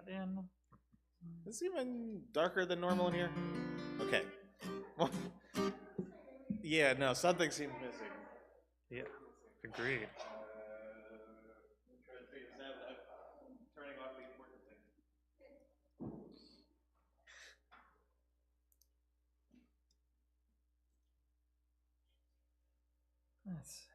that in. Is it even darker than normal in here? Okay. Well, yeah, no, something seems missing. Yeah, agreed. Turning off the important things. Let's see.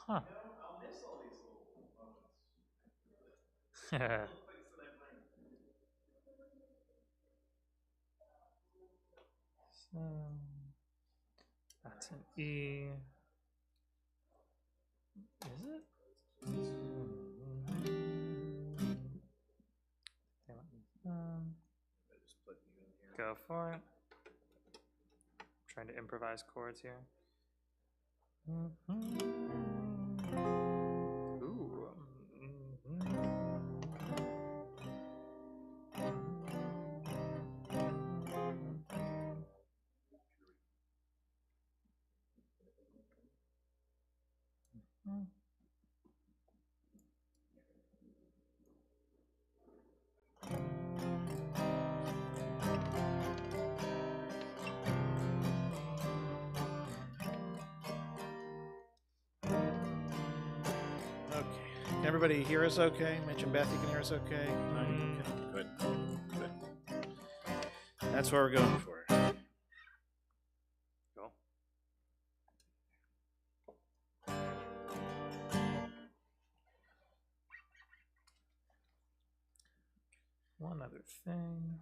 Huh. I'll miss all these little moments. So that's an E. Is it? Go for it. Trying to improvise chords here. Ooh. Can everybody hear us okay? Mitch and Beth, you can hear us okay? Okay, good. Good. That's what we're going for. Cool. One other thing.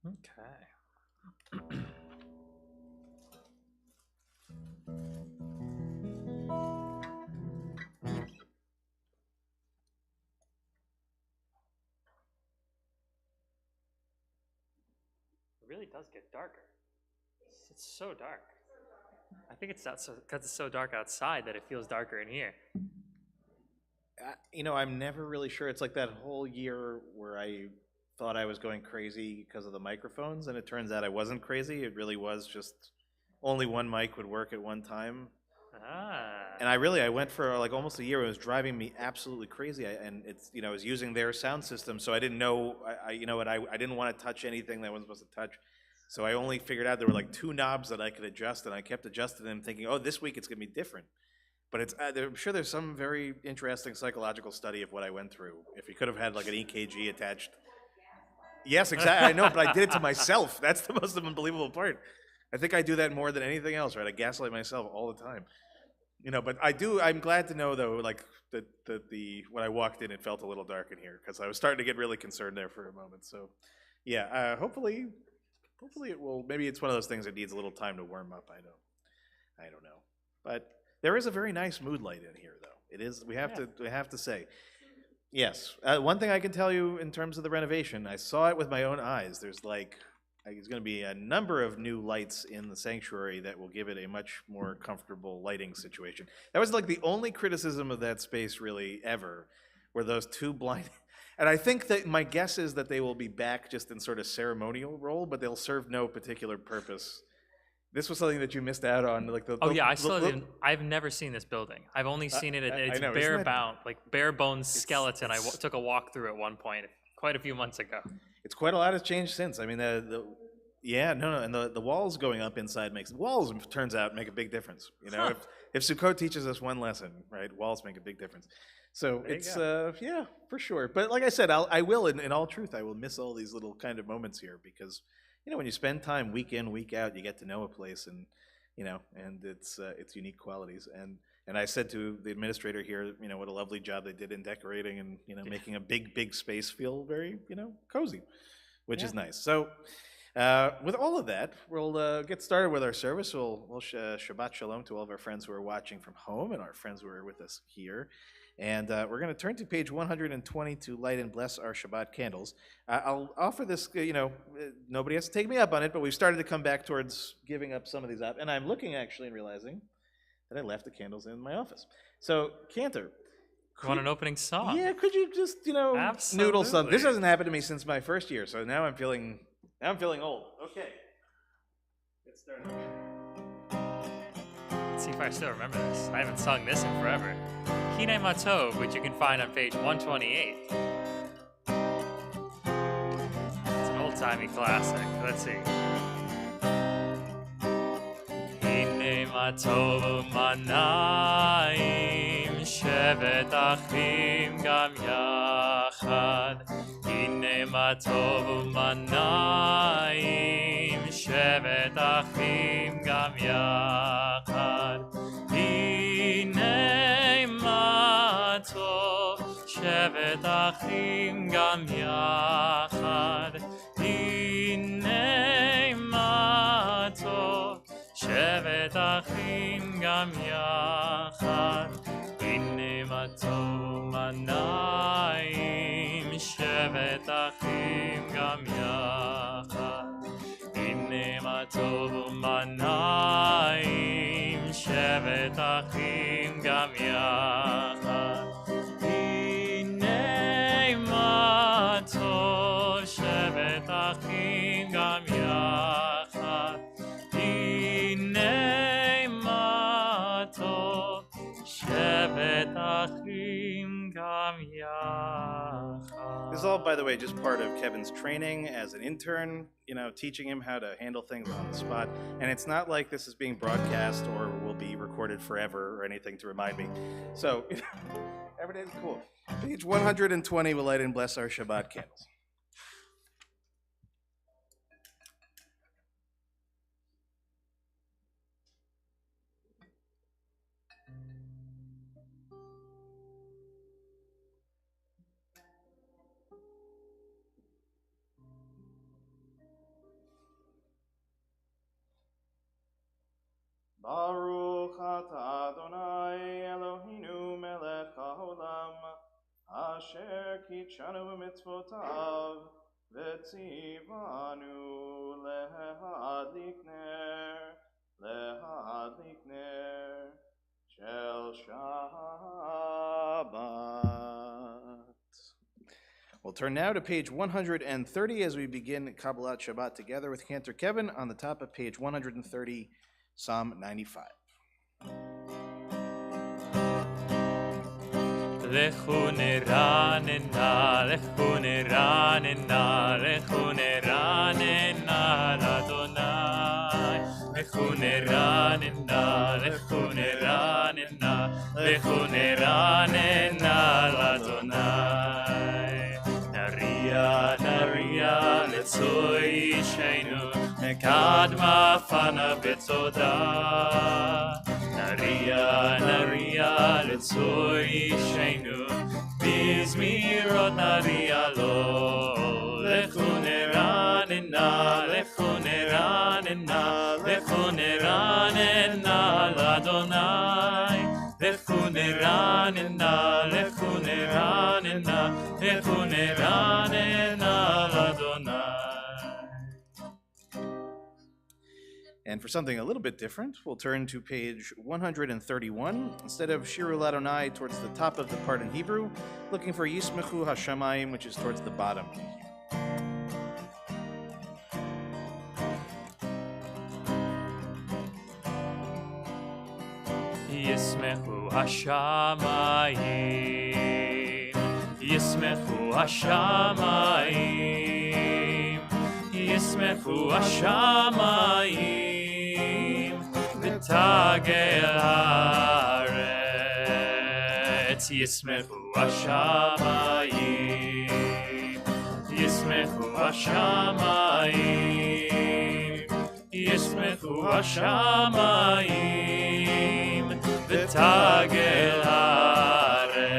Okay. It really does get darker. It's so dark. I think it's that because it's so dark outside that it feels darker in here. I'm never really sure. It's like that whole year where I thought I was going crazy because of the microphones, and it turns out I wasn't crazy. It really was just only one mic would work at one time. And I went for like almost a year. It was driving me absolutely crazy. And it's, I was using their sound system, so I didn't know, I didn't want to touch anything that I wasn't supposed to touch. So I only figured out there were like two knobs that I could adjust, and I kept adjusting them, thinking, oh, this week it's going to be different. But I'm sure there's some very interesting psychological study of what I went through. If you could have had like an EKG attached. Yes, exactly. I know, but I did it to myself. That's the most unbelievable part. I think I do that more than anything else, right? I gaslight myself all the time. But I'm glad to know though, like that when I walked in, it felt a little dark in here because I was starting to get really concerned there for a moment. So, yeah, hopefully it will. Maybe it's one of those things that needs a little time to warm up. I don't know, but there is a very nice mood light in here, though. It is. We have to say, yes. One thing I can tell you in terms of the renovation, I saw it with my own eyes. There's going to be a number of new lights in the sanctuary that will give it a much more comfortable lighting situation. That was like the only criticism of that space really ever, were those two blind. And I think that my guess is that they will be back just in sort of ceremonial role, but they'll serve no particular purpose this was something that you missed out on, like Oh yeah, I still didn't. I've never seen this building. I've only seen it at its I know, bare bones skeleton. I took a walk through at one point, quite a few months ago. It's quite a lot has changed since. I mean, and the walls going up inside walls turns out make a big difference. You know, if Sukkot teaches us one lesson, right, walls make a big difference. So it's yeah, for sure. But like I said, I will in all truth, I will miss all these little kind of moments here because, you know, when you spend time week in, week out, you get to know a place and, you know, and its unique qualities. And I said to the administrator here, you know, what a lovely job they did in decorating and, you know, making a big space feel very, you know, cozy, which is nice. So with all of that, we'll get started with our service. We'll Shabbat Shalom to all of our friends who are watching from home and our friends who are with us here. And we're going to turn to page 120 to light and bless our Shabbat candles. I'll offer this, you know, nobody has to take me up on it, but we've started to come back towards giving up some of these up. And I'm looking actually and realizing that I left the candles in my office. So, Cantor. You want an opening song? Yeah, could you just, you know, noodle something? This hasn't happened to me since my first year, so now I'm feeling old. Okay. Get started. Let's see if I still remember this. I haven't sung this in forever. Hine Matov, which you can find on page 128. It's an old-timey classic. Let's see. Hine Matov Manayim Shevet Achim Gam Yachad. Hine Matov Manayim Shevet Achim Gam Yachad. Shevet Achim Gam Yachad. Hinei Matov Shevet Achim Gam Yachad. Hinei Matov Manayim Shevet Achim Gam Yachad. Hinei Matov Manayim Shevet Achim Gam Yachad. Shevet Achim Gam Yachad. Hinei Matov Shevet Achim Gam Yachad. This is all, by the way, just part of Kevin's training as an intern, you know, teaching him how to handle things on the spot. And it's not like this is being broadcast or will be recorded forever or anything to remind me. So, everything's cool. Page 120, we'll light and bless our Shabbat candles. Baruch atah Adonai Eloheinu melech haolam asher kitshanu b'mitzvotav v'tzivanu lehadlik ner shel Shabbat. We'll turn now to page 130 as we begin Kabbalat Shabbat together with Cantor Kevin on the top of page 130. Psalm 95. Lechu neranena, lechu neranena, lechu neranena l'Adonai. Lechu neranena, lechu neranena, lechu neranena l'Adonai. Naria, naria, letzoi sheinu. Kadma fana betzoda. Naria, naria, letzoi sheinu. Bizmirot naria lo. Lechu neranena, lechu neranena, lechu neranena l'Adonai. Lechu neranena, lechu neranena, lechu neranena l'Adonai. And for something a little bit different, we'll turn to page 131. Instead of Shirul Adonai towards the top of the part in Hebrew, looking for Yismechu Hashamayim, which is towards the bottom. ישמחו השמיים, ישמחו השמיים, ישמחו השמיים, ותגל הארץ. ישמחו השמיים, ישמחו השמיים, ישמחו השמיים, ותגל הארץ.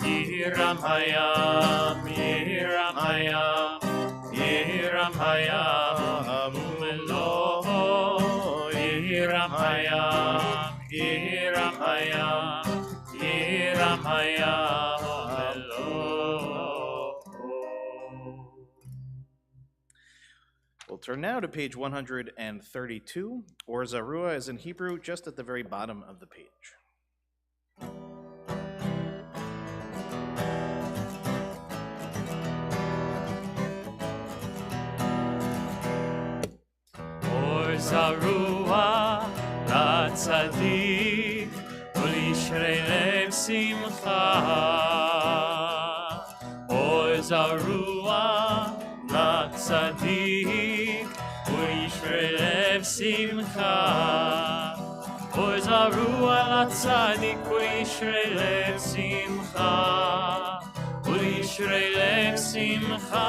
ירם הים, ירם הים, ירם הים ומלואו. ירם הים, ירם הים, ירם הים ומלואו. We'll turn now to page 132. Or Zarua is in Hebrew, just at the very bottom of the page. Or Zarua לצדיק ולישרי לב שמחה. Or Zarua לצדיק ולישרי לב שמחה. Or Zarua לצדיק ולישרי לב שמחה. ולישרי לב שמחה.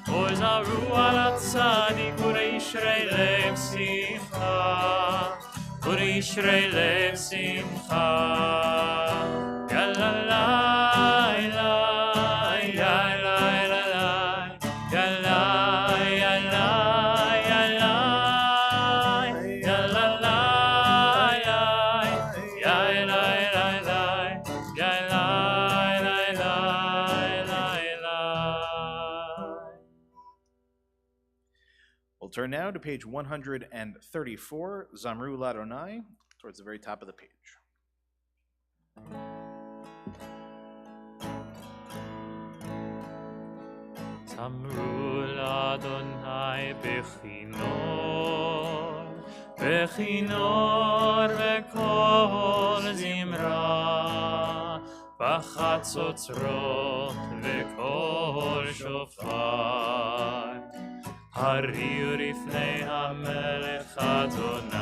Or Zarua לצדיק ולישרי לב שמחה. ולישרי לב שמחה. יללי We'll turn now to page 134, Zamru Ladonai, towards the very top of the page. Zamru Ladonai bechinor, bechinor vekol zimra, b'chatzotzrot vekol shofar. הריעו לפני המלך אדוני,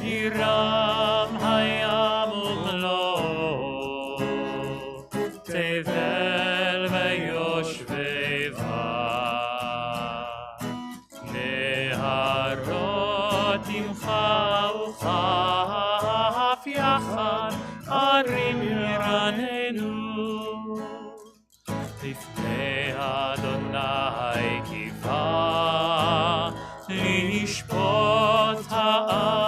ירם הים ומלואו, תבל ויושביו, נהרות ימחאו כף יחד, ערים ירננו. לפני אדוני קיווה לשפוט הארץ,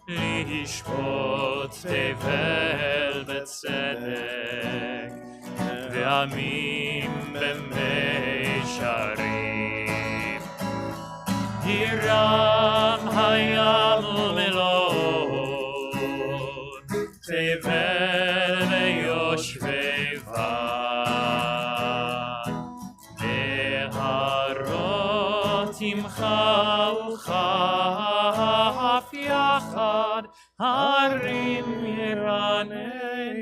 לשפוט תבל בצדק ועמים במישרים. ירם הים ומלואו, תבל ויושביו, נהרות ימחאו כף יחד, הרים ירננו.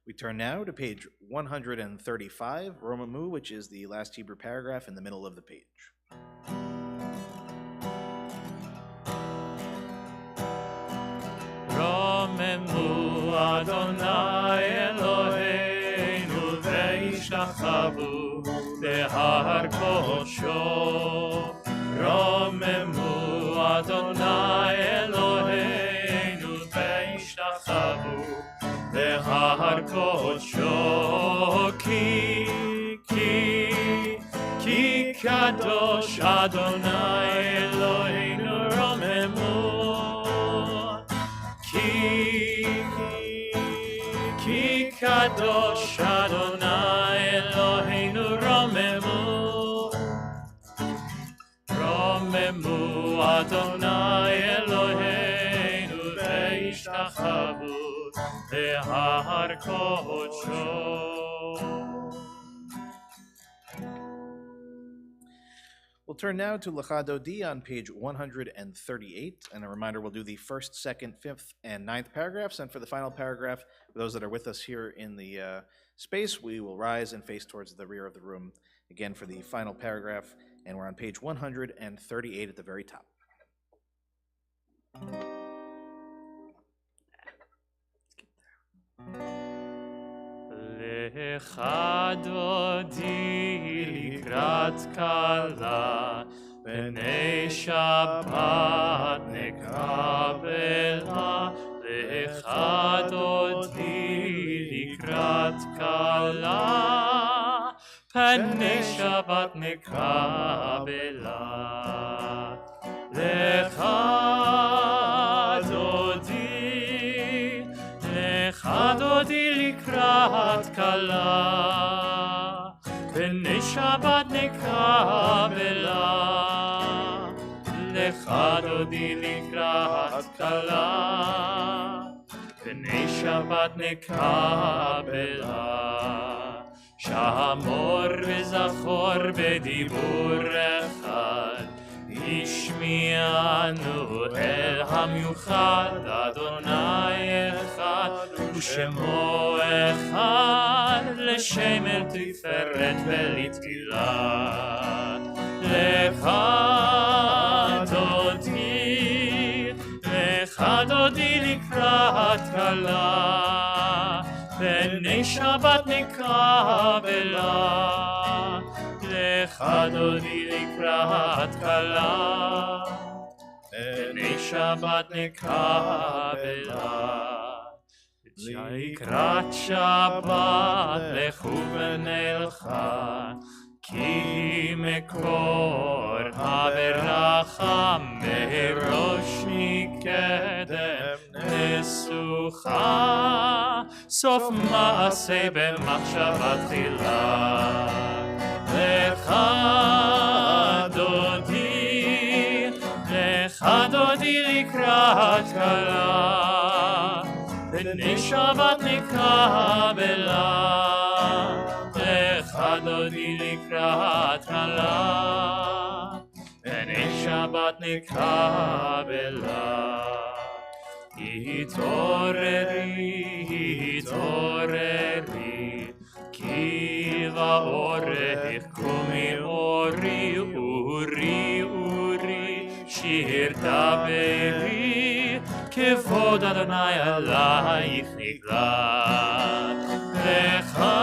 We turn now to page 135, Romamu, which is the last Hebrew paragraph in the middle of the page. רוממו אדוני אלוהינו וישתחוו בהר קודשו. רוממו אדוני אלוהינו וישתחוו בהר קודשו. כי קדוש אדוני אלוהינו רוממו. כי קדוש אדוני אלוהינו רוממו. רוממו אדוני אלוהינו וישתחוו בהר קודשו. We'll turn now to Lecha Dodi on page 138, and a reminder, we'll do the first, second, fifth, and ninth paragraphs, and for the final paragraph, for those that are with us here in the space, we will rise and face towards the rear of the room, again for the final paragraph, and we're on page 138 at the very top. Lecha Dodi likrat kala b'nei Shabbat nekabela. Lecha Dodi likrat kala b'nei Shabbat nekabela. Lecha Dodi likrat kala b'nei Shabbat nekabela. Lecha Dodi likrat kala b'nei Shabbat nekabela. Shamor v'zachor b'dibur echad ishmi'anu el hamiuchad. Adonai echad ושמו אחד לשם אל תפארת ולתהילה. lecha dodi לקראת כלה בני שבת נקבלה. lecha dodi לקראת כלה בני שבת נקבלה. לקראת שבת לכו ונלכה, כי מקור הברכה מראש מקדם נסוכה. סוף מעשה במחשבה תחילה. lecha dodi לקראת כלה בני שבת נקבלה. lecha dodi לקראת כלה בני שבת נקבלה. התעוררי כי באורך קומי אורי אורי שיר דברי כבוד אדוני עלייך נגלה. lecha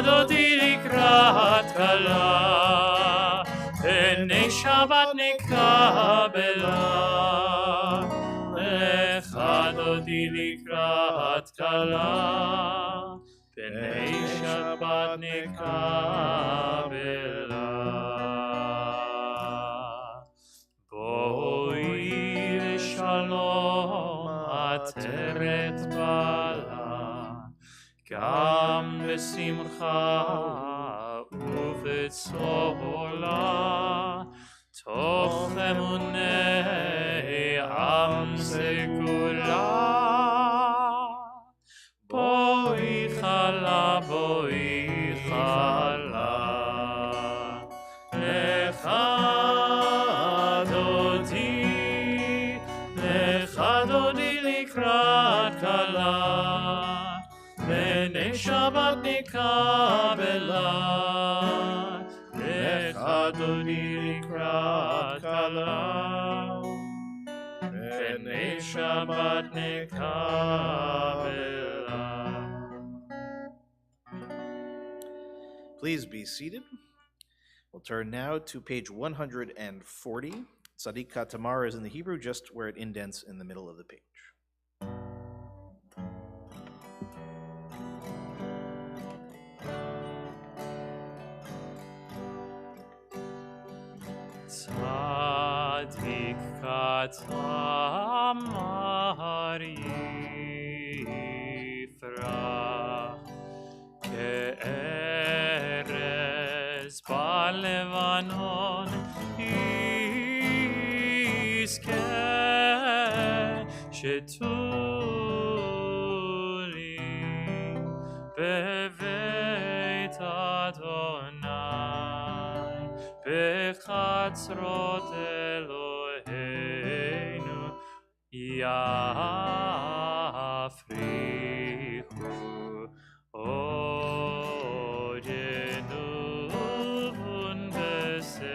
dodi לקראת כלה בני שבת נקבלה. lecha dodi לקראת כלה בני שבת נקבלה. בואי ושלום עטרת בעלה, גם בשמחה ובצהלה, תוך אמוני עם סגולה. בואי חלה lecha dodi לקראת כלה בני שבת נקבלה. lecha dodi לקראת כלה בני שבת נקבלה. Please be seated. We'll turn now to page 140. Tzadik Tamar is in the Hebrew, just where it indents in the middle of the page. Tzadik Tamar yifrach ke'erez ba'levanon שתולי בבית בחצרות אלוהינו יפריחו אוג'נובון בסבא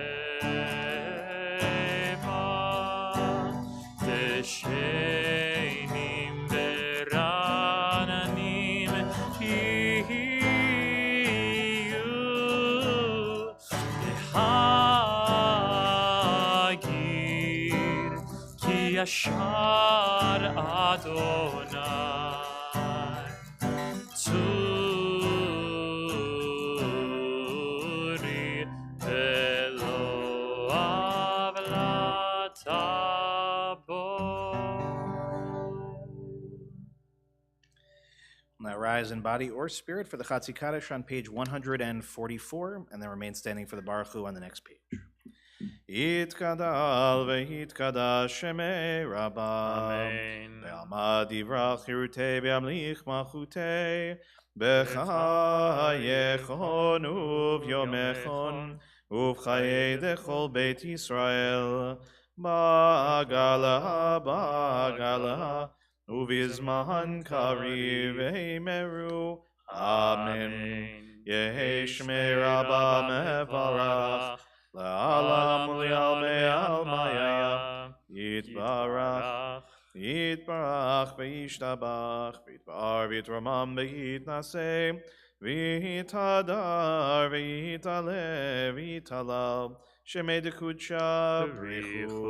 דשנים ורעננים יהיו להגיר כי ישר אדוני צורי ולא עוולת בו. Now rise in body or spirit for the Chatzi Kaddish on page 144, and then remain standing for the Baruch Hu on the next page. Yitkadal v'yitkadash shemei Rabba Amen. Ve'alma divrach chirutei ve'amlich malchutei b'chayechon uv'yomechon uv'chayei dechol Beit Yisrael ba'agala uvizman kariv v'eimeru Amen. Yehi shmei Rabba mevarach La'alam u'li'almei almaya Yitbarach Yitbarach v'yishtabach V'yitbar v'yitramam v'yitnaseh V'yitadar v'yitale v'yitalal Shemei dekudsha brichu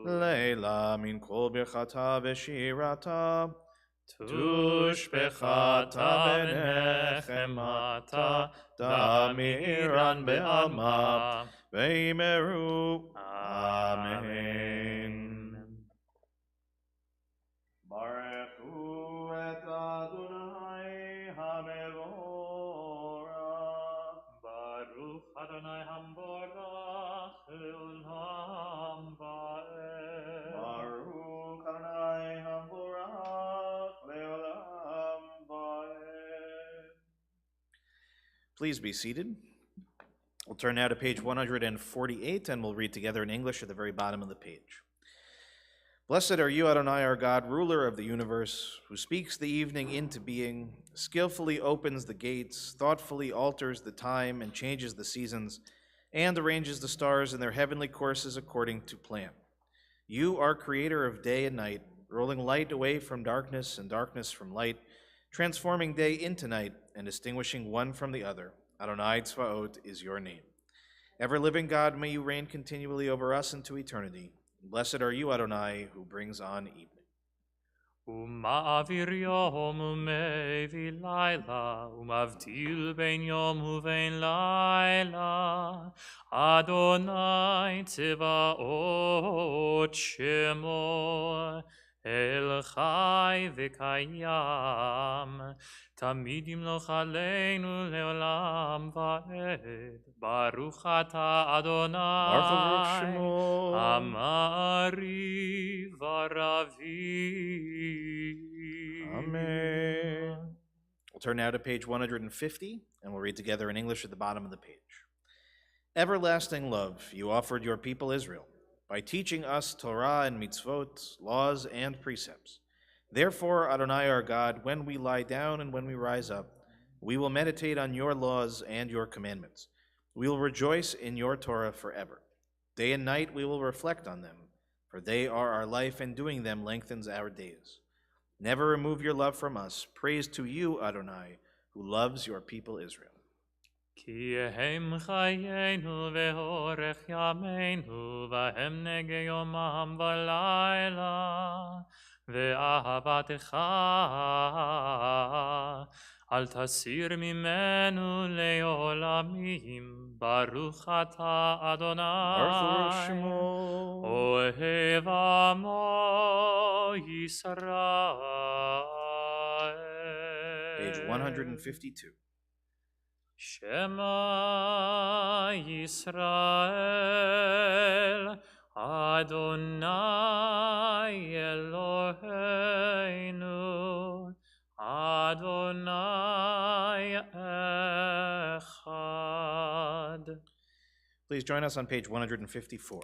Leila min kol birchata v'shirata Tushbechata v'nechemata Damiran be'alma Veimeru. Amen. Baruchu et Adonai hamevorach. Baruch Adonai hamborach leolam va'ed. Baruch Adonai hamborach leolam va'ed. Please be seated. We'll turn now to page 148, and we'll read together in English at the very bottom of the page. Blessed are you, Adonai, our God, ruler of the universe, who speaks the evening into being, skillfully opens the gates, thoughtfully alters the time and changes the seasons, and arranges the stars in their heavenly courses according to plan. You are creator of day and night, rolling light away from darkness and darkness from light, transforming day into night and distinguishing one from the other. Adonai Tzvaot is your name. Ever-living God, may you reign continually over us into eternity. Blessed are you, Adonai, who brings on evening. ומעביר יום ומביא לילה, ומבדיל בין יום ובין לילה. אדוני צבאות שמו, אל חי וקיים. תמיד ימלוך עלינו לעולם ועד. ברוך אתה אדוני, אמרי ורבי. Amen. We'll turn now to page 150, and we'll read together in English at the bottom of the page. Everlasting love, you offered your people Israel by teaching us Torah and mitzvot, laws and precepts. Therefore, Adonai our God, when we lie down and when we rise up, we will meditate on your laws and your commandments. We will rejoice in your Torah forever. Day and night we will reflect on them, for they are our life, and doing them lengthens our days. Never remove your love from us. Praise to you, Adonai, who loves your people Israel. כי הם חיינו ואורך ימינו, והם נגע יומם ולילה, ואהבתך אל תסיר ממנו לעולמים. ברוך אתה אדוני, אוהב עמו ישראל. Page 152. Shema Yisrael, Adonai Eloheinu, Adonai Echad. Please join us on page 154.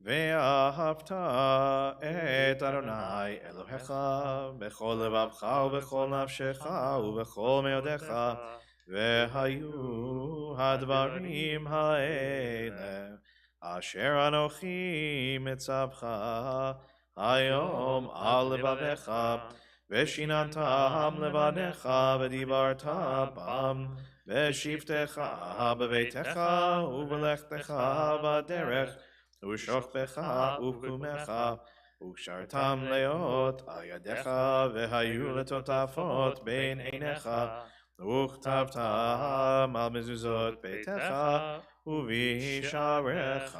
ואהבת את אדוני אלוהיך בכל לבבך ובכל נפשך ובכל מאודיך, והיו הדברים האלה אשר אנוכי מצווך היום על לבביך, ושיננתם לבניך ודיברת בם בשבתך בביתך ובלכתך בדרך ושוכבך ובקומך, וקשרתם להיות על ידיך והיו לטוטפות בין עיניך, וכתבתם על מזוזות ביתך ובשעריך,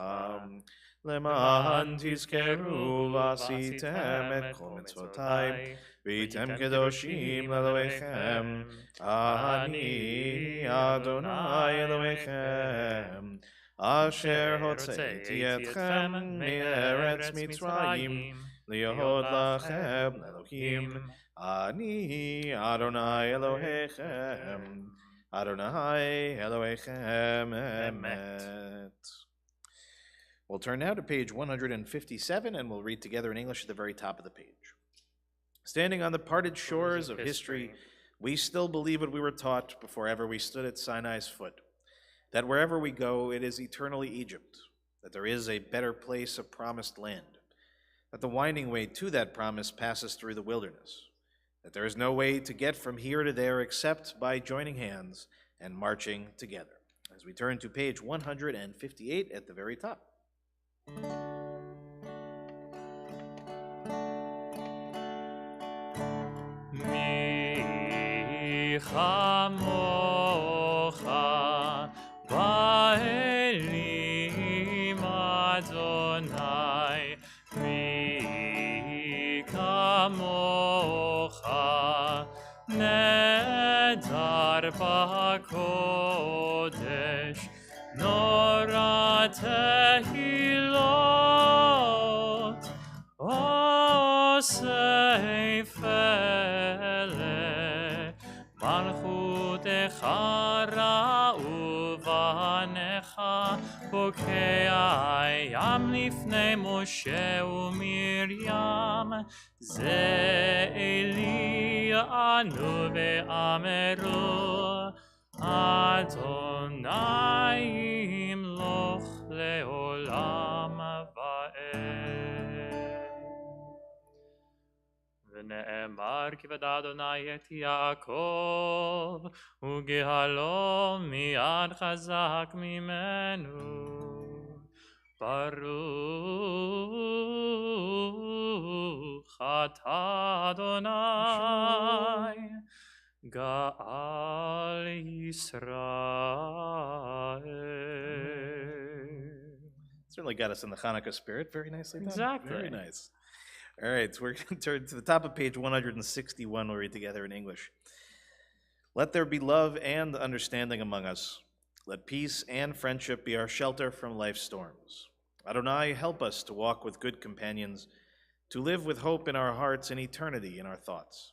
למען תזכרו ועשיתם את כל מצוותי והייתם קדושים לאלוהיכם, אני אדוני אלוהיכם אשר הוצאתי אתכם מארץ מצרים להיות לכם אלוהים, אני אדוני אלוהיכם, אדוני אלוהיכם אמת. We'll turn now to page 157 and we'll read together in English at the very top of the page. Standing on the parted shores of history, we still believe what we were taught before ever we stood at Sinai's foot, that wherever we go, it is eternally Egypt, that there is a better place, a promised land, that the winding way to that promise passes through the wilderness, that there is no way to get from here to there except by joining hands and marching together. As we turn to page 158 at the very top. Mi chamocha ba'elim Adonai, mi kamocha nedar ba'kodesh nora tehilot osei fele malchutecha ra'u v'anecha bokei hayam lifnei Moshe u'Miriam ze eli anu ve'ameru Adonai imloch leolam va'ed. ונאמר כי ודע אדוני את יעקב וגאלו מיד חזק ממנו. ברוך אתה אדוני גאל ישראל. Certainly got us in the Hanukkah spirit. Very nicely done. Exactly. Very nice. All right, so we're going to turn to the top of page 161. We'll read together in English. Let there be love and understanding among us. Let peace and friendship be our shelter from life's storms. Adonai, help us to walk with good companions, to live with hope in our hearts and eternity in our thoughts,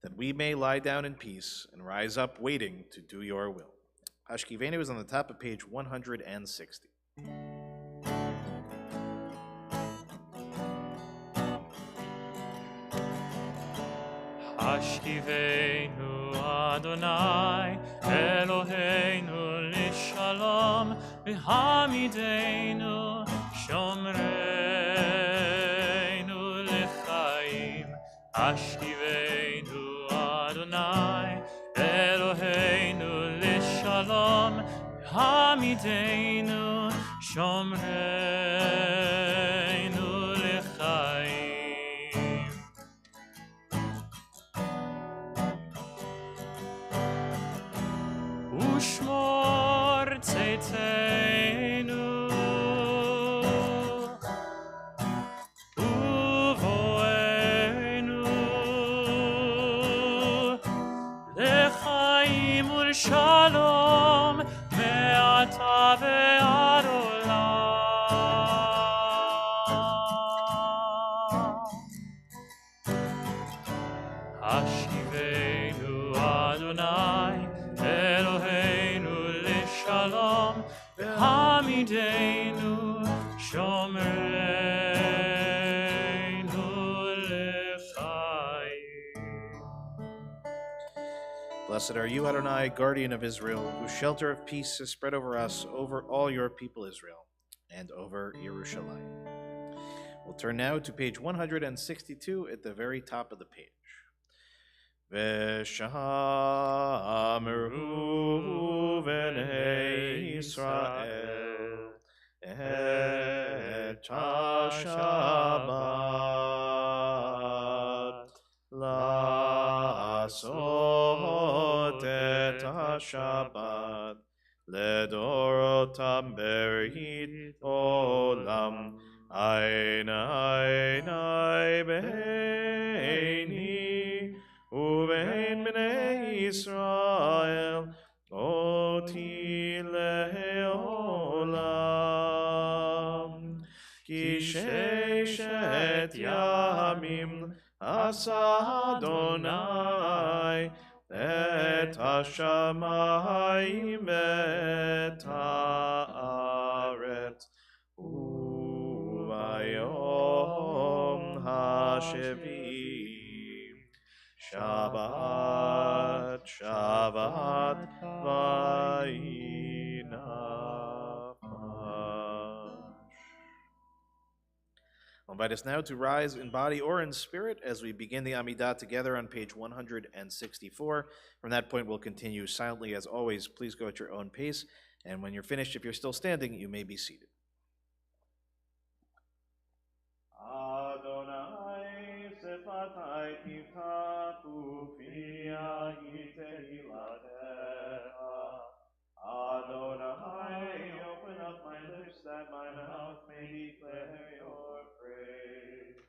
that we may lie down in peace and rise up waiting to do your will. Hashkivenu is on the top of page 160. Hashkivenu Adonai Eloheinu lishalom v'hamidenu shomreinu l'chaim. Hashkivenu Adonai Eloheinu lishalom v'hamidenu shomreinu l'chaim. Ushmor tzeitenu uvoenu lechaim ulshalom me'ata ve'ad olam. Hashivenu Adonai Eloheinu lishalom Hamidenu shomerenu lechayim. Blessed are you, Adonai, guardian of Israel, whose shelter of peace is spread over us, over all your people Israel, and over Yerushalayim. We'll turn now to page 162 do at the very top of the page. Veshamru v'nei Yisrael et ha-Shabbat la'asot et ha-Shabbat ledorotam berit olam ein beini uvein bnei Yisrael oti le'olam ki sheshet yamim asa Adonai et hashamayim et haaretz uvayom hashevim Shabbat, Shabbat, vayinachash. I'll invite us now to rise in body or in spirit as we begin the Amidah together on page 164. From that point, we'll continue silently as always. Please go at your own pace, and when you're finished, if you're still standing, you may be seated. Adonai sefatai tiftachu fiyahi tehilatecha. Adonai, open up my lips that my mouth may declare your praise.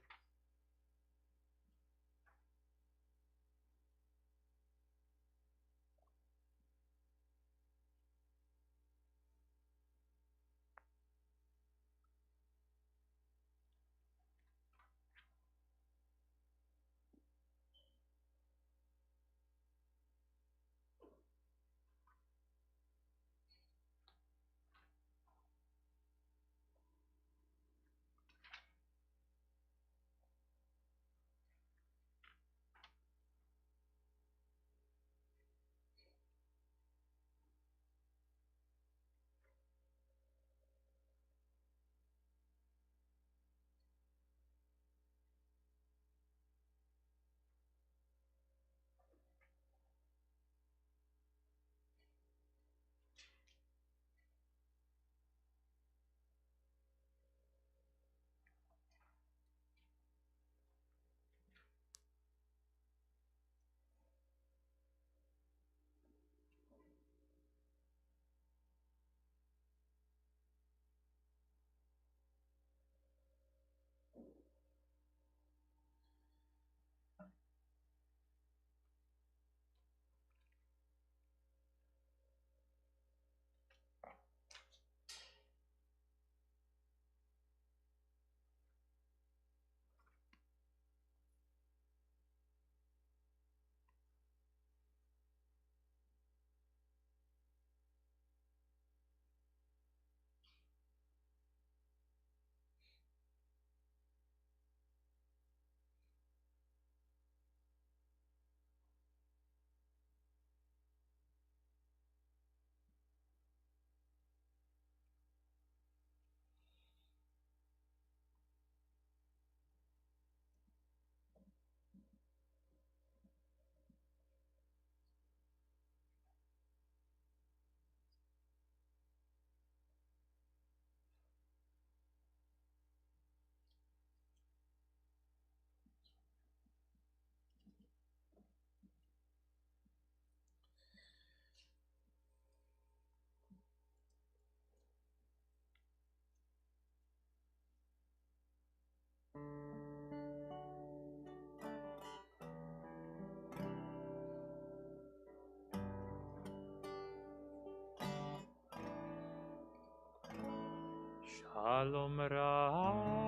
Shalom Rav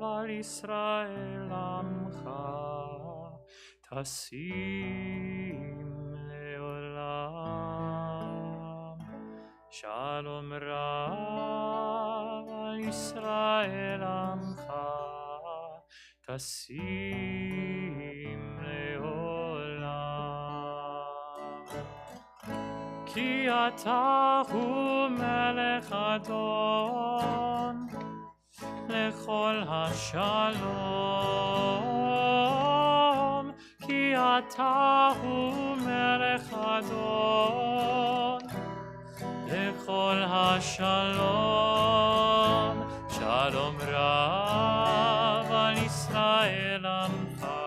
al Israel Amcha Tasim Leolam Shalom Rav al Israel Amcha Tasim Leolam Ki Ata Hu Melech Adon Lechol HaShalom Ki Ata Hu Melech Adon Lechol HaShalom Shalom Rav al Israel Amcha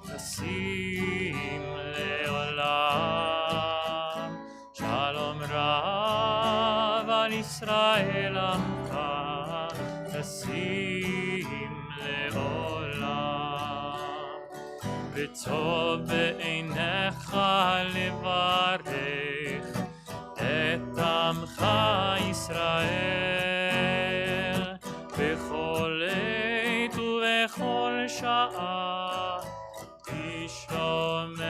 Tasim Leolam Shalom Rav al Israel Amcha Tasim Leolam V'tov be'einecha levarech את עמך ישראל בכל עת ובכל שעה בשלומך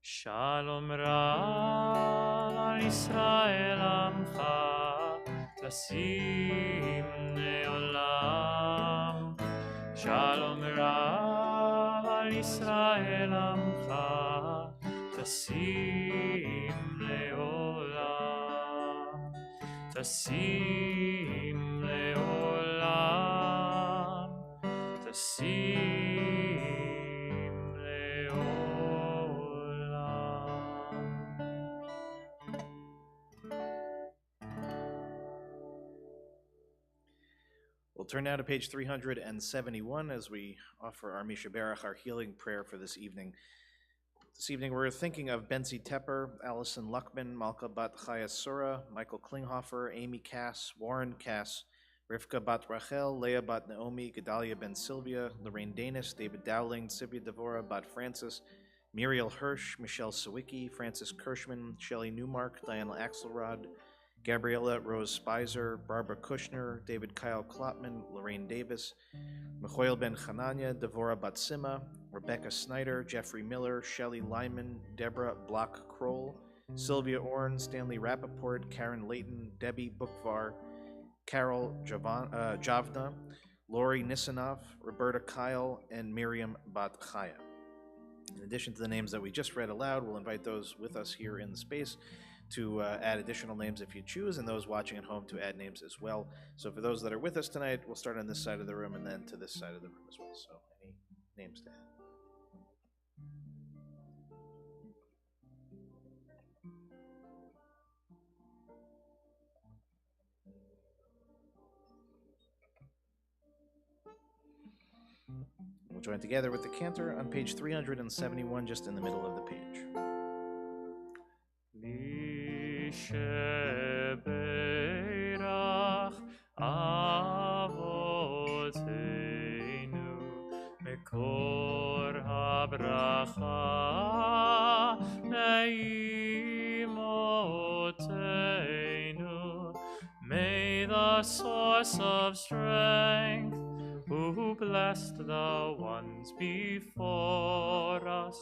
שלום רב על ישראל עמך תשים לעולם שלום רב על ישראל עמך תשים לעולם תשים לעולם תשים לעולם We'll turn now to page 371 as we offer our Misha Berach, our healing prayer for this evening. This evening we're thinking of Benzi Tepper, Allison Luckman, Malka Bat Chaya Sura, Michael Klinghofer, Amy Cass, Warren Cass, Rivka Bat Rachel, Leah Bat Naomi, Gedalia Ben Sylvia, Lorraine Danis, David Dowling, Sibia Devora Bat Francis, Muriel Hirsch, Michelle Sawicki, Francis Kirschman, Shelley Newmark, Diana Axelrod, Gabriella Rose Spicer, Barbara Kushner, David Kyle Klopman, Lorraine Davis, Michoel Ben Chananya, Devora Batsima, Rebecca Snyder, Jeffrey Miller, Shelley Lyman, Deborah Block-Kroll, Sylvia Orn, Stanley Rappaport, Karen Layton, Debbie Bookvar, Carol Javna, Lori Nisanoff, Roberta Kyle, and Miriam Bat-Chaya. In addition to the names that we just read aloud, we'll invite those with us here in the space to add additional names if you choose, and those watching at home to add names as well. So for those that are with us tonight, we'll start on this side of the room and then to this side of the room as well. So any names to add? We'll join together with the cantor on page 371, just in the middle of the page. Sheberach Avotenu Mekor HaBracha Neimotenu. May the source of strength, who blessed the ones before us,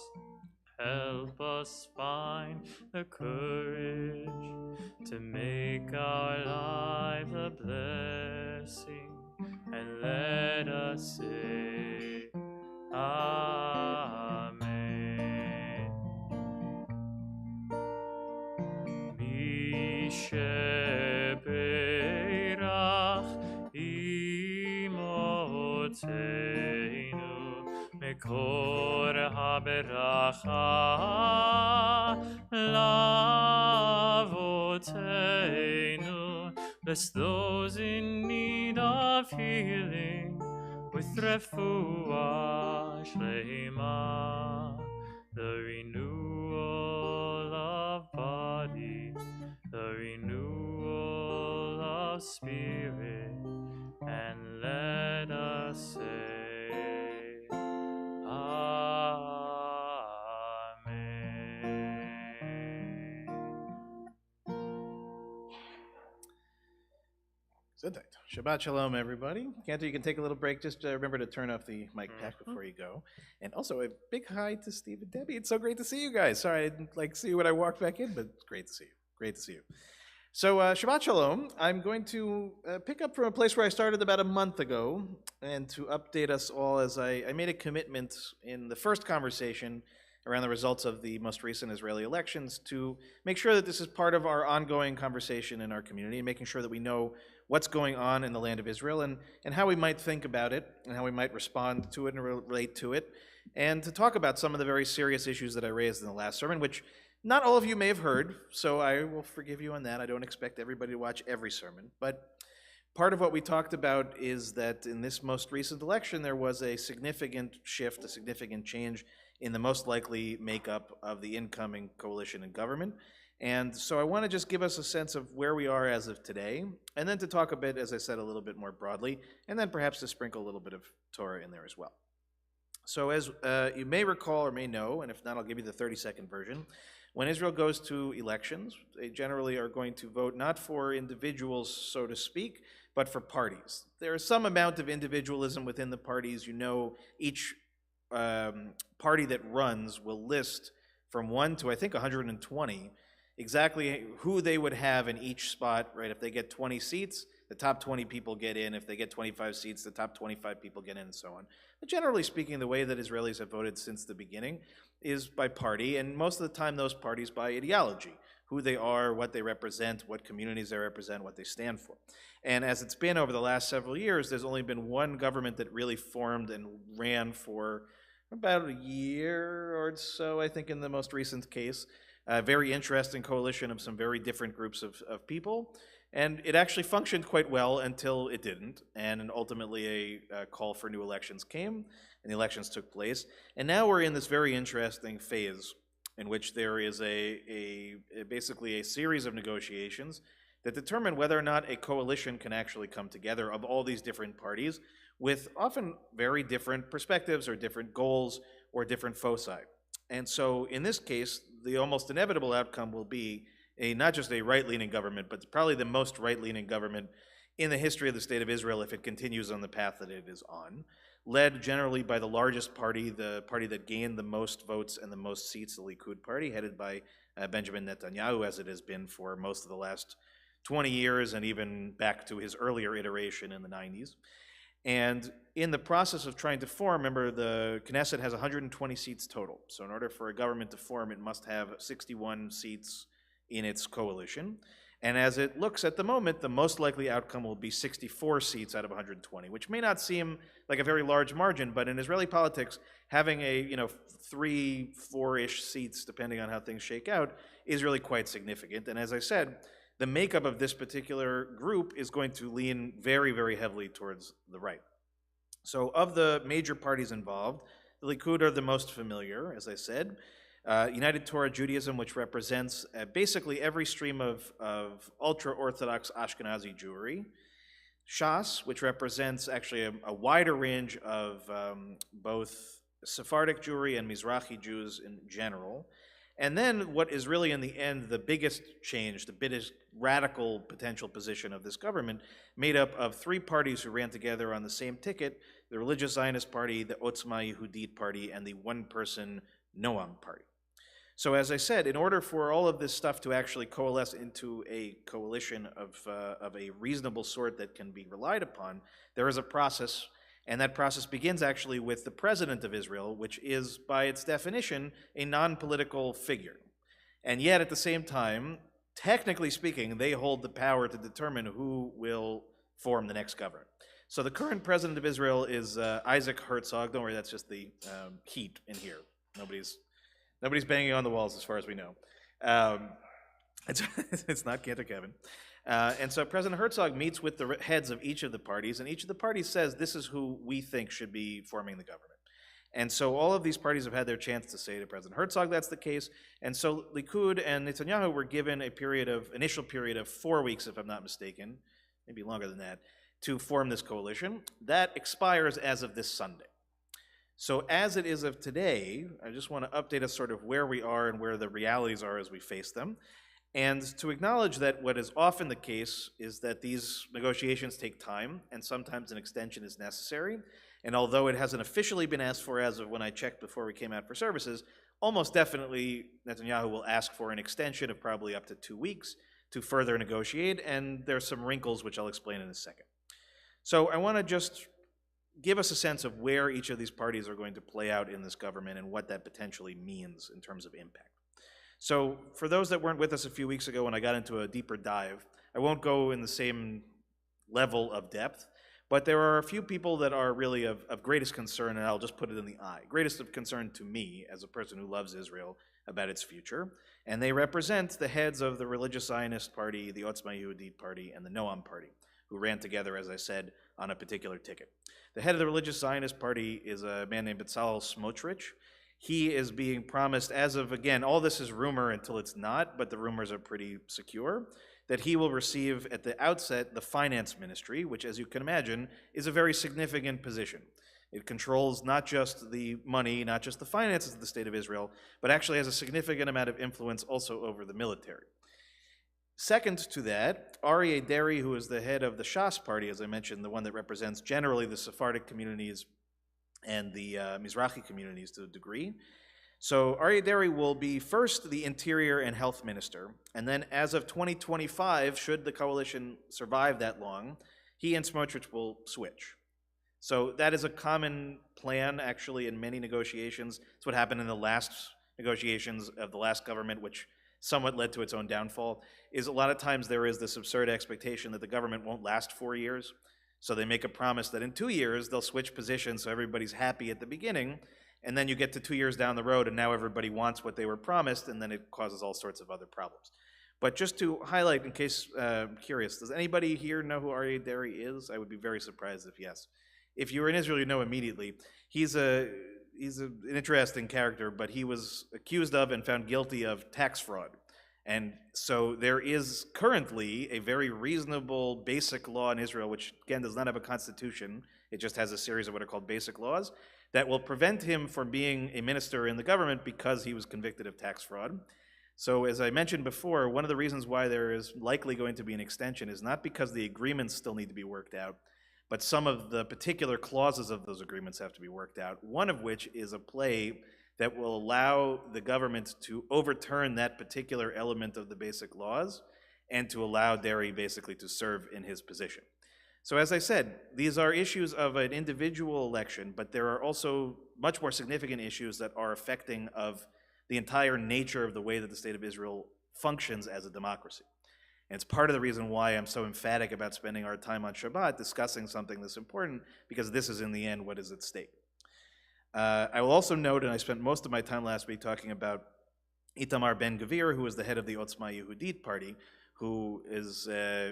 help us find the courage to make our lives a blessing, and let us say, Amen. Misheberach imotenu Mekor HaBeracha Lavotenu. Bless those in need of healing with refuah shlema, the renewal of body, the renewal of spirit, and let us say, Amen. Gesundheit. Shabbat shalom, everybody. Cantor, you can take a little break. Just remember to turn off the mic pack before you go. And also a big hi to Steve and Debbie. It's so great to see you guys. Sorry I didn't see you when I walked back in, but it's great to see you. Great to see you. So Shabbat shalom. I'm going to pick up from a place where I started about a month ago and to update us all as I made a commitment in the first conversation around the results of the most recent Israeli elections to make sure that this is part of our ongoing conversation in our community and making sure that we know what's going on in the land of Israel and how we might think about it and how we might respond to it and relate to it, and to talk about some of the very serious issues that I raised in the last sermon, which not all of you may have heard, so I will forgive you on that. I don't expect everybody to watch every sermon, but part of what we talked about is that in this most recent election there was a significant shift, a significant change in the most likely makeup of the incoming coalition and government. And so I want to just give us a sense of where we are as of today, and then to talk a bit, as I said, a little bit more broadly, and then perhaps to sprinkle a little bit of Torah in there as well. So as you may recall or may know, and if not, I'll give you the 30-second version. When Israel goes to elections, they generally are going to vote not for individuals, so to speak, but for parties. There is some amount of individualism within the parties. You know, each party that runs will list from 1 to, I think, 120 exactly who they would have in each spot, right? If they get 20 seats, the top 20 people get in. If they get 25 seats, the top 25 people get in, and so on. But generally speaking, the way that Israelis have voted since the beginning is by party, and most of the time those parties by ideology, who they are, what they represent, what communities they represent, what they stand for. And as it's been over the last several years, there's only been one government that really formed and ran for about a year or so, I think, in the most recent case. A very interesting coalition of some very different groups of people. And it actually functioned quite well until it didn't. And ultimately a call for new elections came, and the elections took place. And now we're in this very interesting phase in which there is basically a series of negotiations that determine whether or not a coalition can actually come together of all these different parties with often very different perspectives or different goals or different foci. And so in this case, the almost inevitable outcome will be not just a right-leaning government, but probably the most right-leaning government in the history of the State of Israel if it continues on the path that it is on, led generally by the largest party, the party that gained the most votes and the most seats, the Likud party, headed by Benjamin Netanyahu, as it has been for most of the last 20 years and even back to his earlier iteration in the 90s. And in the process of trying to form, remember, the Knesset has 120 seats total. So in order for a government to form, it must have 61 seats in its coalition. And as it looks at the moment, the most likely outcome will be 64 seats out of 120, which may not seem like a very large margin, but in Israeli politics, having a 3, 4-ish seats, depending on how things shake out, is really quite significant. And as I said, the makeup of this particular group is going to lean very, very heavily towards the right. So of the major parties involved, the Likud are the most familiar, as I said. United Torah Judaism, which represents basically every stream of ultra-Orthodox Ashkenazi Jewry. Shas, which represents actually a wider range of both Sephardic Jewry and Mizrahi Jews in general. And then what is really in the end the biggest change, the biggest radical potential position of this government, made up of 3 parties who ran together on the same ticket, the Religious Zionist Party, the Otzma Yehudit Party, and the one-person Noam Party. So as I said, in order for all of this stuff to actually coalesce into a coalition of a reasonable sort that can be relied upon, there is a process. And that process begins actually with the president of Israel, which is, by its definition, a non-political figure. And yet, at the same time, technically speaking, they hold the power to determine who will form the next government. So the current president of Israel is Isaac Herzog. Don't worry, that's just the heat in here. Nobody's banging on the walls as far as we know. It's not Cantor Kevin. And so President Herzog meets with the heads of each of the parties, and each of the parties says, this is who we think should be forming the government. And so all of these parties have had their chance to say to President Herzog that's the case. And so Likud and Netanyahu were given initial period of 4 weeks, if I'm not mistaken, maybe longer than that, to form this coalition. That expires as of this Sunday. So as it is of today, I just want to update us sort of where we are and where the realities are as we face them. and to acknowledge that what is often the case is that these negotiations take time, and sometimes an extension is necessary. And although it hasn't officially been asked for as of when I checked before we came out for services, almost definitely Netanyahu will ask for an extension of probably up to 2 weeks to further negotiate, and there's some wrinkles which I'll explain in a second. So I want to just give us a sense of where each of these parties are going to play out in this government and what that potentially means in terms of impact. So for those that weren't with us a few weeks ago when I got into a deeper dive, I won't go in the same level of depth, but there are a few people that are really of greatest concern, and I'll just put it in the eye. Greatest of concern to me as a person who loves Israel about its future, and they represent the heads of the religious Zionist party, the Otzma Yehudit party, and the Noam party, who ran together, as I said, on a particular ticket. The head of the religious Zionist party is a man named Bezalel Smotrich. He is being promised, as of, again, all this is rumor until it's not, but the rumors are pretty secure, that he will receive at the outset the finance ministry, which, as you can imagine, is a very significant position. It controls not just the money, not just the finances of the state of Israel, but actually has a significant amount of influence also over the military. Second to that, Aryeh Deri, who is the head of the Shas party, as I mentioned, the one that represents generally the Sephardic communities and the Mizrahi communities to a degree. So Aryeh Deri will be first the Interior and Health Minister, and then as of 2025, should the coalition survive that long, he and Smotrich will switch. So that is a common plan, actually, in many negotiations. It's what happened in the last negotiations of the last government, which somewhat led to its own downfall, is a lot of times there is this absurd expectation that the government won't last 4 years. So they make a promise that in 2 years, they'll switch positions so everybody's happy at the beginning, and then you get to 2 years down the road, and now everybody wants what they were promised, and then it causes all sorts of other problems. But just to highlight, in case I'm curious, does anybody here know who Aryeh Deri is? I would be very surprised if yes. If you were in Israel, you know immediately. He's an interesting character, but he was accused of and found guilty of tax fraud. And so there is currently a very reasonable basic law in Israel, which again does not have a constitution, it just has a series of what are called basic laws, that will prevent him from being a minister in the government because he was convicted of tax fraud. So as I mentioned before, one of the reasons why there is likely going to be an extension is not because the agreements still need to be worked out, but some of the particular clauses of those agreements have to be worked out, one of which is a play that will allow the government to overturn that particular element of the basic laws and to allow Deri basically to serve in his position. So as I said, these are issues of an individual election, but there are also much more significant issues that are affecting of the entire nature of the way that the state of Israel functions as a democracy. And it's part of the reason why I'm so emphatic about spending our time on Shabbat discussing something this important, because this is in the end what is at stake. I will also note, and I spent most of my time last week talking about Itamar Ben-Gvir, who is the head of the Otzma Yehudit party, who is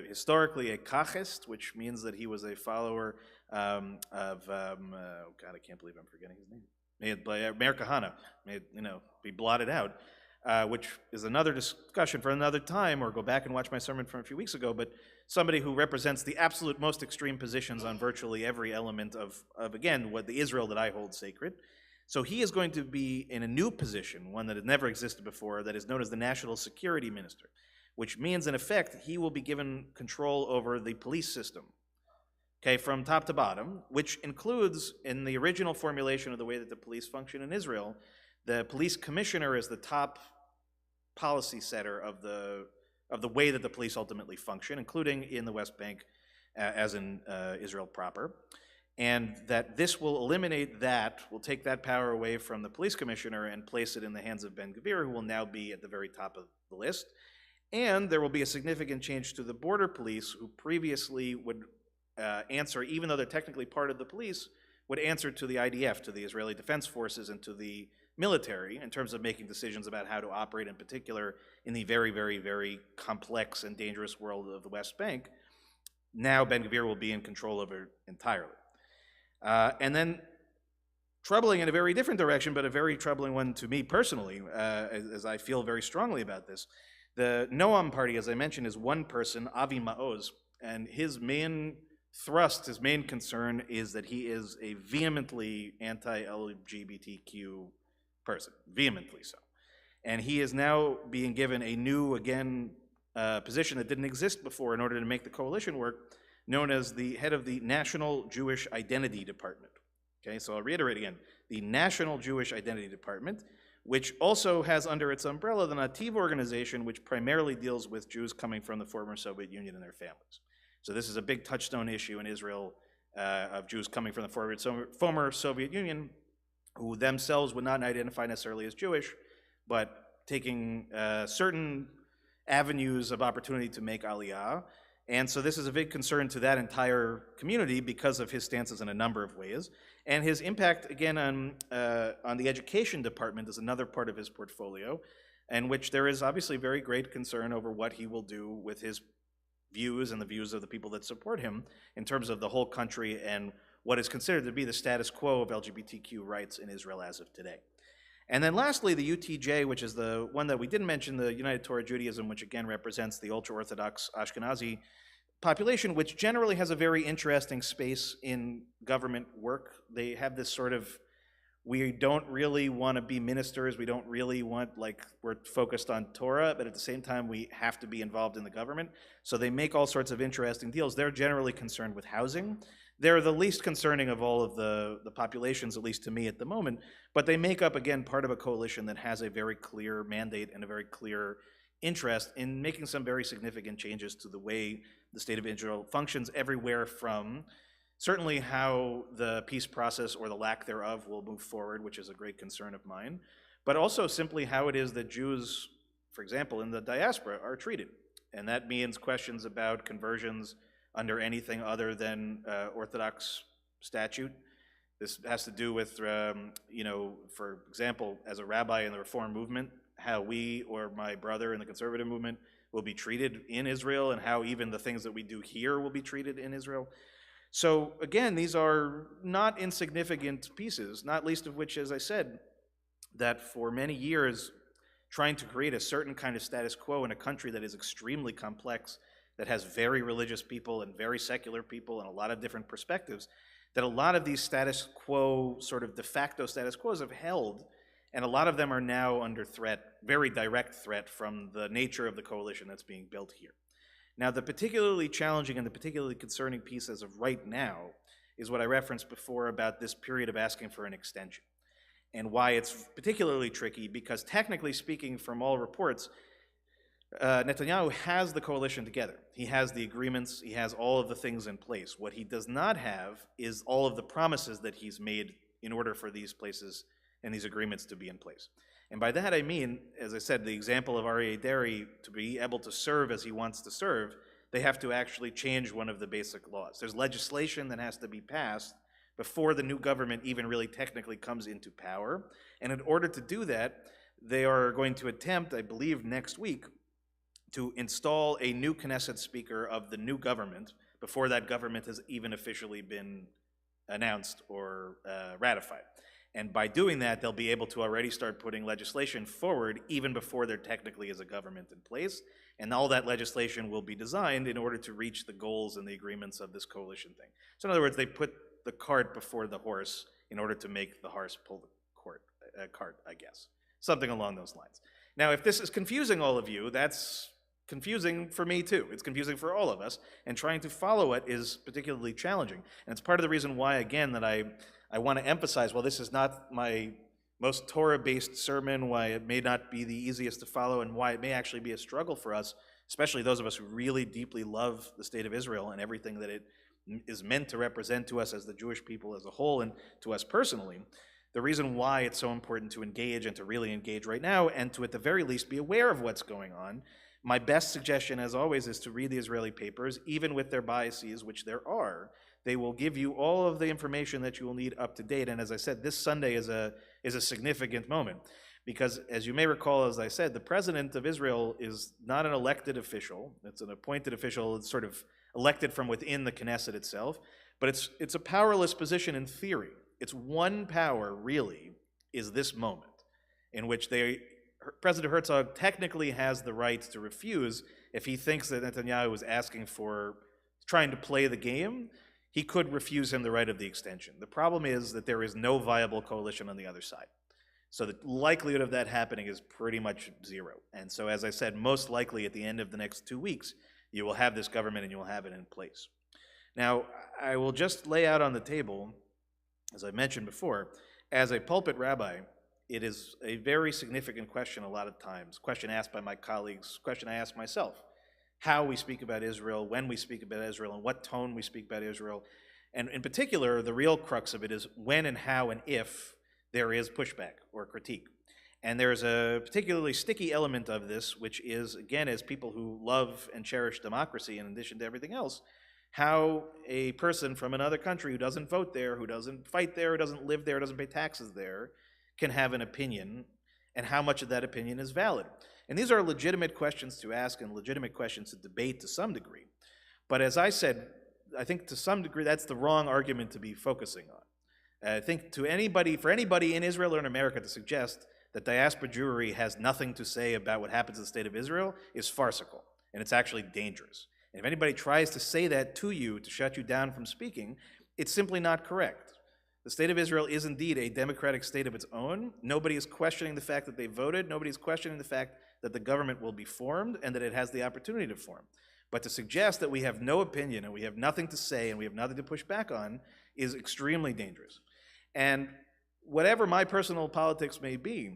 historically a kachist, which means that he was a follower oh God, I can't believe I'm forgetting his name. Meir Kahana, may it, be blotted out, which is another discussion for another time, or go back and watch my sermon from a few weeks ago, but somebody who represents the absolute most extreme positions on virtually every element of again, what the Israel that I hold sacred. So he is going to be in a new position, one that has never existed before, that is known as the National Security Minister, which means, in effect, he will be given control over the police system, okay, from top to bottom, which includes, in the original formulation of the way that the police function in Israel, the police commissioner is the top policy setter of the way that the police ultimately function, including in the West Bank, as in Israel proper. And that this will eliminate that, will take that power away from the police commissioner and place it in the hands of Ben-Gvir, who will now be at the very top of the list. And there will be a significant change to the border police, who previously would answer, even though they're technically part of the police, would answer to the IDF, to the Israeli Defense Forces, and to the military in terms of making decisions about how to operate, in particular in the very, very, very complex and dangerous world of the West Bank. Now Ben-Gvir will be in control of it entirely. And then, troubling in a very different direction, but a very troubling one to me personally, as I feel very strongly about this. The Noam party, as I mentioned, is one person, Avi Maoz, and his main thrust, his main concern is that he is a vehemently anti-LGBTQ person, vehemently so. And he is now being given a new, again, position that didn't exist before in order to make the coalition work, known as the head of the National Jewish Identity Department. Okay, so I'll reiterate again, the National Jewish Identity Department, which also has under its umbrella the Nativ organization, which primarily deals with Jews coming from the former Soviet Union and their families. So this is a big touchstone issue in Israel of Jews coming from the former Soviet Union, who themselves would not identify necessarily as Jewish, but taking certain avenues of opportunity to make Aliyah. And so this is a big concern to that entire community because of his stances in a number of ways. And his impact, again, on the education department is another part of his portfolio, in which there is obviously very great concern over what he will do with his views and the views of the people that support him in terms of the whole country and what is considered to be the status quo of LGBTQ rights in Israel as of today. And then lastly, the UTJ, which is the one that we didn't mention, the United Torah Judaism, which again represents the ultra-Orthodox Ashkenazi population, which generally has a very interesting space in government work. They have this sort of, we don't really want to be ministers, we don't really want, like, we're focused on Torah, but at the same time we have to be involved in the government. So they make all sorts of interesting deals. They're generally concerned with housing. They're the least concerning of all of the populations, at least to me at the moment, but they make up, again, part of a coalition that has a very clear mandate and a very clear interest in making some very significant changes to the way the state of Israel functions everywhere from certainly how the peace process or the lack thereof will move forward, which is a great concern of mine, but also simply how it is that Jews, for example, in the diaspora are treated. And that means questions about conversions under anything other than Orthodox statute. This has to do with, for example, as a rabbi in the Reform movement, how we or my brother in the conservative movement will be treated in Israel and how even the things that we do here will be treated in Israel. So again, these are not insignificant pieces, not least of which, as I said, that for many years, trying to create a certain kind of status quo in a country that is extremely complex, that has very religious people and very secular people and a lot of different perspectives, that a lot of these status quo, sort of de facto status quos have held, and a lot of them are now under threat, very direct threat from the nature of the coalition that's being built here. Now, the particularly challenging and the particularly concerning piece as of right now is what I referenced before about this period of asking for an extension, and why it's particularly tricky, because technically speaking, from all reports, Netanyahu has the coalition together. He has the agreements, he has all of the things in place. What he does not have is all of the promises that he's made in order for these places and these agreements to be in place. And by that I mean, as I said, the example of Aryeh Deri, to be able to serve as he wants to serve, they have to actually change one of the basic laws. There's legislation that has to be passed before the new government even really technically comes into power. And in order to do that, they are going to attempt, I believe next week, to install a new Knesset speaker of the new government before that government has even officially been announced or ratified. And by doing that, they'll be able to already start putting legislation forward even before there technically is a government in place. And all that legislation will be designed in order to reach the goals and the agreements of this coalition thing. So in other words, they put the cart before the horse in order to make the horse pull the cart, I guess. Something along those lines. Now, if this is confusing all of you, that's confusing for me too. It's confusing for all of us, and trying to follow it is particularly challenging. And it's part of the reason why, again, that I want to emphasize, while this is not my most Torah-based sermon, why it may not be the easiest to follow, and why it may actually be a struggle for us, especially those of us who really deeply love the state of Israel and everything that it is meant to represent to us as the Jewish people as a whole and to us personally. The reason why it's so important to engage and to really engage right now, and to at the very least be aware of what's going on. My best suggestion, as always, is to read the Israeli papers, even with their biases, which there are. They will give you all of the information that you will need up to date. And as I said, this Sunday is a significant moment, because as you may recall, as I said, the president of Israel is not an elected official. It's an appointed official. It's sort of elected from within the Knesset itself, but it's a powerless position in theory. Its one power, really, is this moment in which President Herzog technically has the right to refuse if he thinks that Netanyahu is asking for, trying to play the game. He could refuse him the right of the extension. The problem is that there is no viable coalition on the other side. So the likelihood of that happening is pretty much zero. And so, as I said, most likely at the end of the next 2 weeks, you will have this government and you will have it in place. Now, I will just lay out on the table, as I mentioned before, as a pulpit rabbi, it is a very significant question a lot of times, question asked by my colleagues, question I ask myself, how we speak about Israel, when we speak about Israel, and what tone we speak about Israel. And in particular, the real crux of it is when and how and if there is pushback or critique. And there's a particularly sticky element of this, which is, again, as people who love and cherish democracy in addition to everything else, how a person from another country who doesn't vote there, who doesn't fight there, who doesn't live there, who doesn't pay taxes there, can have an opinion, and how much of that opinion is valid. And these are legitimate questions to ask and legitimate questions to debate to some degree. But as I said, I think to some degree that's the wrong argument to be focusing on. I think for anybody in Israel or in America to suggest that diaspora Jewry has nothing to say about what happens in the state of Israel is farcical, and it's actually dangerous. And if anybody tries to say that to you to shut you down from speaking, it's simply not correct. The state of Israel is indeed a democratic state of its own. Nobody is questioning the fact that they voted. Nobody is questioning the fact that the government will be formed and that it has the opportunity to form. But to suggest that we have no opinion and we have nothing to say and we have nothing to push back on is extremely dangerous. And whatever my personal politics may be,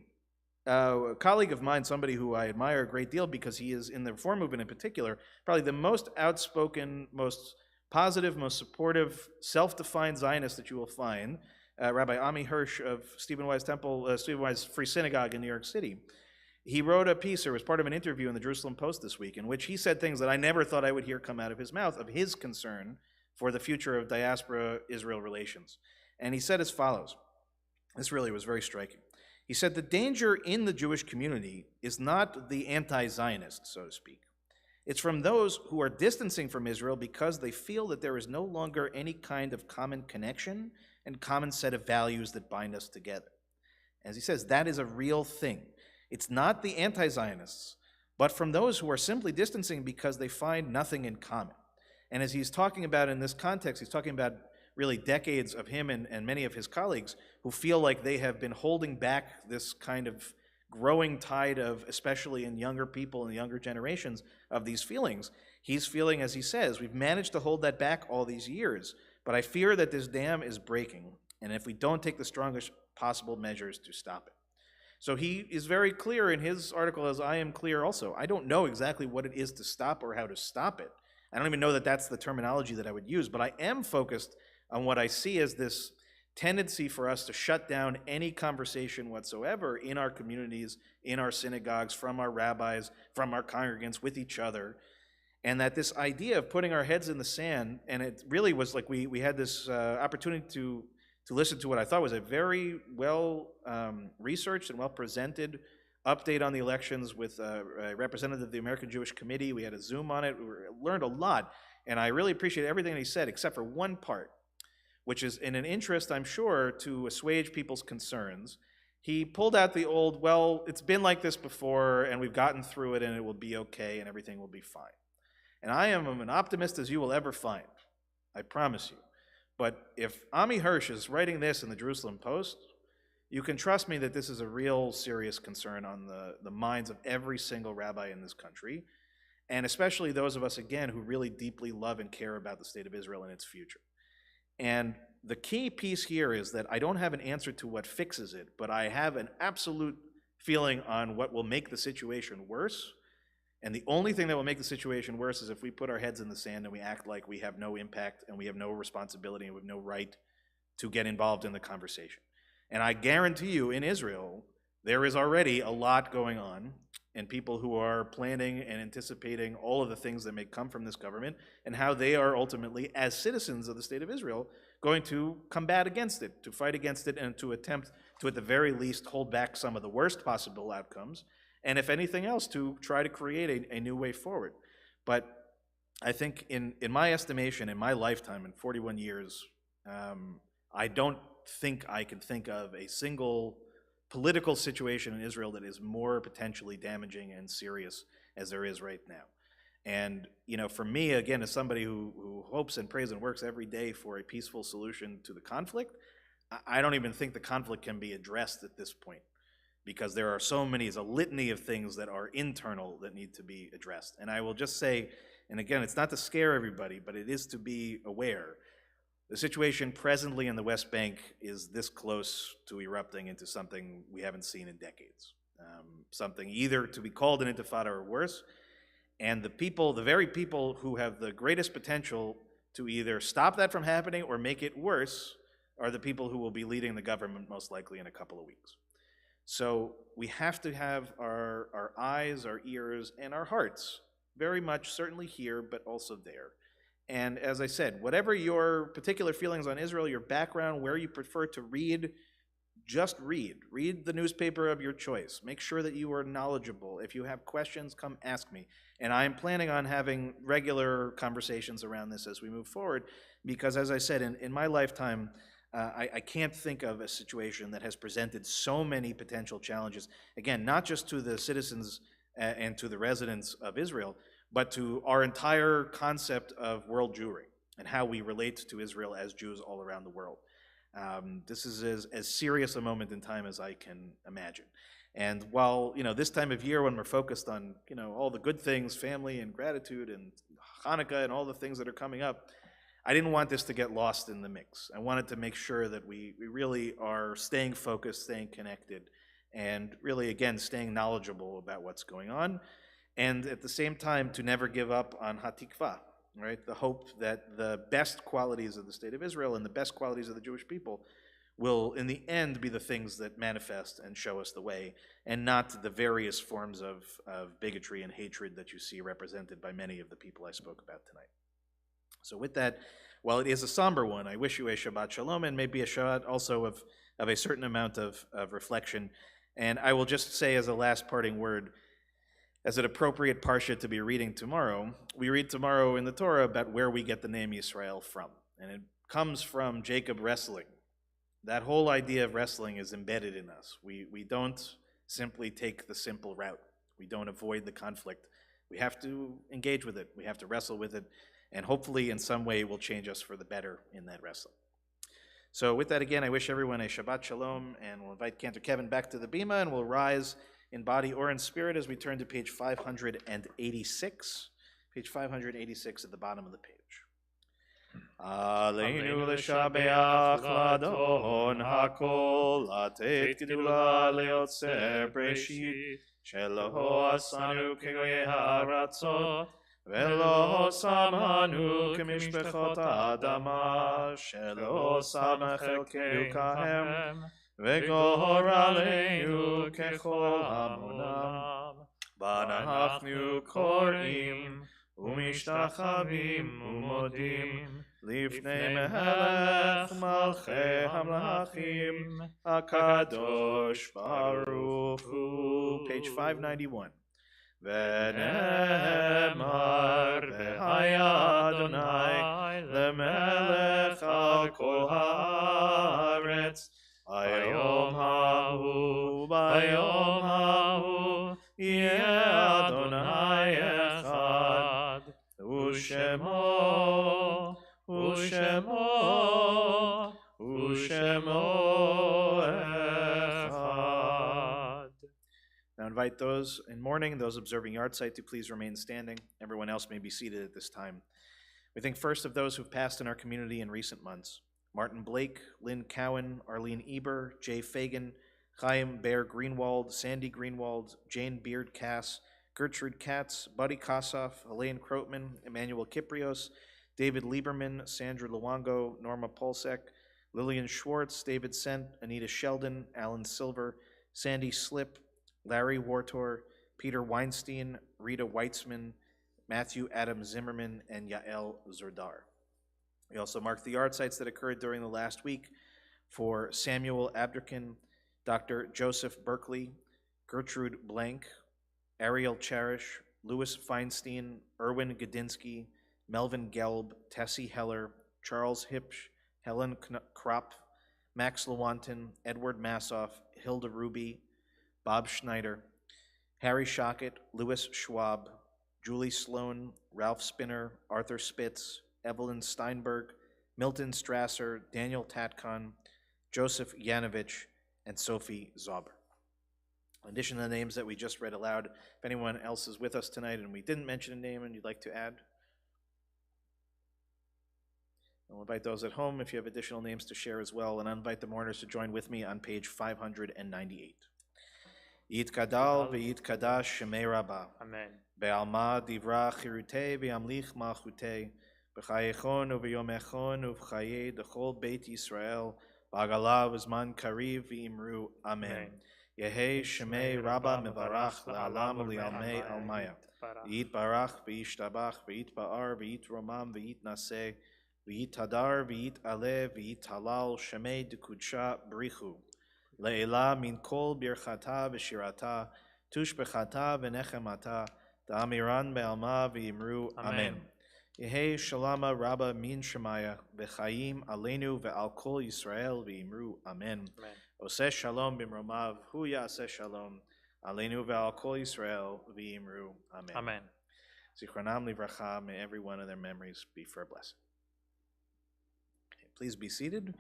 a colleague of mine, somebody who I admire a great deal because he is in the reform movement in particular, probably the most outspoken, most positive, most supportive, self-defined Zionist that you will find, Rabbi Ami Hirsch of Stephen Wise Free Synagogue in New York City. He wrote a piece, or was part of an interview in the Jerusalem Post this week, in which he said things that I never thought I would hear come out of his mouth, of his concern for the future of diaspora-Israel relations. And he said as follows. This really was very striking. He said, the danger in the Jewish community is not the anti-Zionist, so to speak. It's from those who are distancing from Israel because they feel that there is no longer any kind of common connection and common set of values that bind us together. As he says, that is a real thing. It's not the anti-Zionists, but from those who are simply distancing because they find nothing in common. And as he's talking about in this context, he's talking about really decades of him and many of his colleagues who feel like they have been holding back this kind of growing tide of, especially in younger people and younger generations, of these feelings. He's feeling, as he says, we've managed to hold that back all these years, but I fear that this dam is breaking, and if we don't take the strongest possible measures to stop it. So he is very clear in his article, as I am clear also. I don't know exactly what it is to stop or how to stop it. I don't even know that that's the terminology that I would use, but I am focused on what I see as this tendency for us to shut down any conversation whatsoever in our communities, in our synagogues, from our rabbis, from our congregants, with each other. And that this idea of putting our heads in the sand, and it really was like we had this opportunity to listen to what I thought was a very well researched and well presented update on the elections with a representative of the American Jewish Committee. We had a Zoom on it. We learned a lot, and I really appreciate everything he said except for one part, which is in an interest, I'm sure, to assuage people's concerns. He pulled out the old, well, it's been like this before, and we've gotten through it, and it will be okay, and everything will be fine. And I am an optimist as you will ever find, I promise you. But if Ami Hirsch is writing this in the Jerusalem Post, you can trust me that this is a real serious concern on the minds of every single rabbi in this country, and especially those of us, again, who really deeply love and care about the state of Israel and its future. And the key piece here is that I don't have an answer to what fixes it, but I have an absolute feeling on what will make the situation worse. And the only thing that will make the situation worse is if we put our heads in the sand and we act like we have no impact and we have no responsibility and we have no right to get involved in the conversation. And I guarantee you, in Israel, there is already a lot going on, and people who are planning and anticipating all of the things that may come from this government and how they are ultimately, as citizens of the state of Israel, going to combat against it, to fight against it, and to attempt to, at the very least, hold back some of the worst possible outcomes, and if anything else, to try to create a new way forward. But I think in my estimation, in my lifetime, in 41 years, I don't think I can think of a single political situation in Israel that is more potentially damaging and serious as there is right now. And, you know, for me, again, as somebody who hopes and prays and works every day for a peaceful solution to the conflict, I don't even think the conflict can be addressed at this point. because there are so many, it's a litany of things that are internal that need to be addressed. And I will just say, and again, it's not to scare everybody, but it is to be aware. The situation presently in the West Bank is this close to erupting into something we haven't seen in decades. Something either to be called an intifada or worse. And the people, the very people who have the greatest potential to either stop that from happening or make it worse are the people who will be leading the government most likely in a couple of weeks. So we have to have our eyes, our ears, and our hearts very much certainly here, but also there. And as I said, whatever your particular feelings on Israel, your background, where you prefer to read, just read. Read the newspaper of your choice. Make sure that you are knowledgeable. If you have questions, come ask me. And I'm planning on having regular conversations around this as we move forward, because as I said, in my lifetime, I can't think of a situation that has presented so many potential challenges, again, not just to the citizens and to the residents of Israel, but to our entire concept of world Jewry and how we relate to Israel as Jews all around the world. This is as serious a moment in time as I can imagine. And while, this time of year when we're focused on, all the good things, family and gratitude and Hanukkah and all the things that are coming up, I didn't want this to get lost in the mix. I wanted to make sure that we really are staying focused, staying connected, and really, again, staying knowledgeable about what's going on. And at the same time, to never give up on Hatikva, right? The hope that the best qualities of the state of Israel and the best qualities of the Jewish people will, in the end, be the things that manifest and show us the way, and not the various forms of bigotry and hatred that you see represented by many of the people I spoke about tonight. So with that, while it is a somber one, I wish you a Shabbat Shalom, and maybe a Shabbat also of a certain amount of reflection. And I will just say as a last parting word, as an appropriate parsha to be reading tomorrow, we read tomorrow in the Torah about where we get the name Yisrael from. And it comes from Jacob wrestling. That whole idea of wrestling is embedded in us. We don't simply take the simple route. We don't avoid the conflict. We have to engage with it. We have to wrestle with it. And hopefully in some way it will change us for the better in that wrestling. So with that, again, I wish everyone a Shabbat Shalom, and we'll invite Cantor Kevin back to the Bima, and we'll rise in body or in spirit as we turn to page 586. Page 586 at the bottom of the page. Aleinu l'shabeach l'adon hakol, latet gedula leotzer breshit, shelo asanu kegoyei ha'aratzot, ולא שמענו כמשפחות האדמה, שלא שם חלקנו כהם, וגורלנו ככל המונם. ואנחנו קוראים ומשתחווים ומודים לפני מלך מלכי המלכים, הקדוש ברוך הוא. Page 591. ונאמר והיה אדוני למלך על כל הארץ, היום ההוא ביום ההוא יהיה אדוני אחד, ושמו אחד. Now invite those in mourning, those observing yahrzeit, to please remain standing. Everyone else may be seated at this time. We think first of those who've passed in our community in recent months. Martin Blake, Lynn Cowan, Arlene Eber, Jay Fagan, Chaim Bear Greenwald, Sandy Greenwald, Jane Beard Cass, Gertrude Katz, Buddy Kossoff, Elaine Krotman, Emmanuel Kiprios, David Lieberman, Sandra Luongo, Norma Polsek, Lillian Schwartz, David Sent, Anita Sheldon, Alan Silver, Sandy Slip, Larry Wartor, Peter Weinstein, Rita Weitzman, Matthew Adam Zimmerman, and Yael Zordar. We also mark the yahrzeits that occurred during the last week for Samuel Abderkin, Dr. Joseph Berkeley, Gertrude Blank, Ariel Cherish, Louis Feinstein, Erwin Godinsky, Melvin Gelb, Tessie Heller, Charles Hipsch, Helen Kropp, Max Lewantin, Edward Massoff, Hilda Ruby, Bob Schneider, Harry Shockett, Louis Schwab, Julie Sloan, Ralph Spinner, Arthur Spitz, Evelyn Steinberg, Milton Strasser, Daniel Tatcon, Joseph Yanovich, and Sophie Zauber. In addition to the names that we just read aloud, if anyone else is with us tonight and we didn't mention a name and you'd like to add, I'll invite those at home if you have additional names to share as well, and I'll invite the mourners to join with me on page 598. Yit Kadal v'yit Kadash Shemei Rabbah. Amen. Be'alma divra chirutei v'yamlich malchutei. B'chayechon u'v'yomechon u'v'chayei d'chol Beit Yisrael. B'agala v'zman kariv v'imru. Amen. Yehei Shemei Rabbah mevarach la'alam u'li'almei almaya. V'yit barach v'yishtabach v'yit ba'ar v'yit romam v'yit naseh. V'yit hadar v'yit aleh v'yit halal Shemei d'kudsha brichu. Le'ela min kol birchata v'shirata, tushbechata v'nechemata, da'amiran be'alma v'yimru. Amen. Yehei shalama rabba min shemaya, v'chayim aleinu ve'al kol Yisrael v'yimru. Amen. Oseh shalom b'mromav, hu ya'aseh shalom, aleinu ve'al kol Yisrael v'yimru. Amen. Amen. Zichronam livracha, may every one of their memories be for a blessing. Okay, please be seated.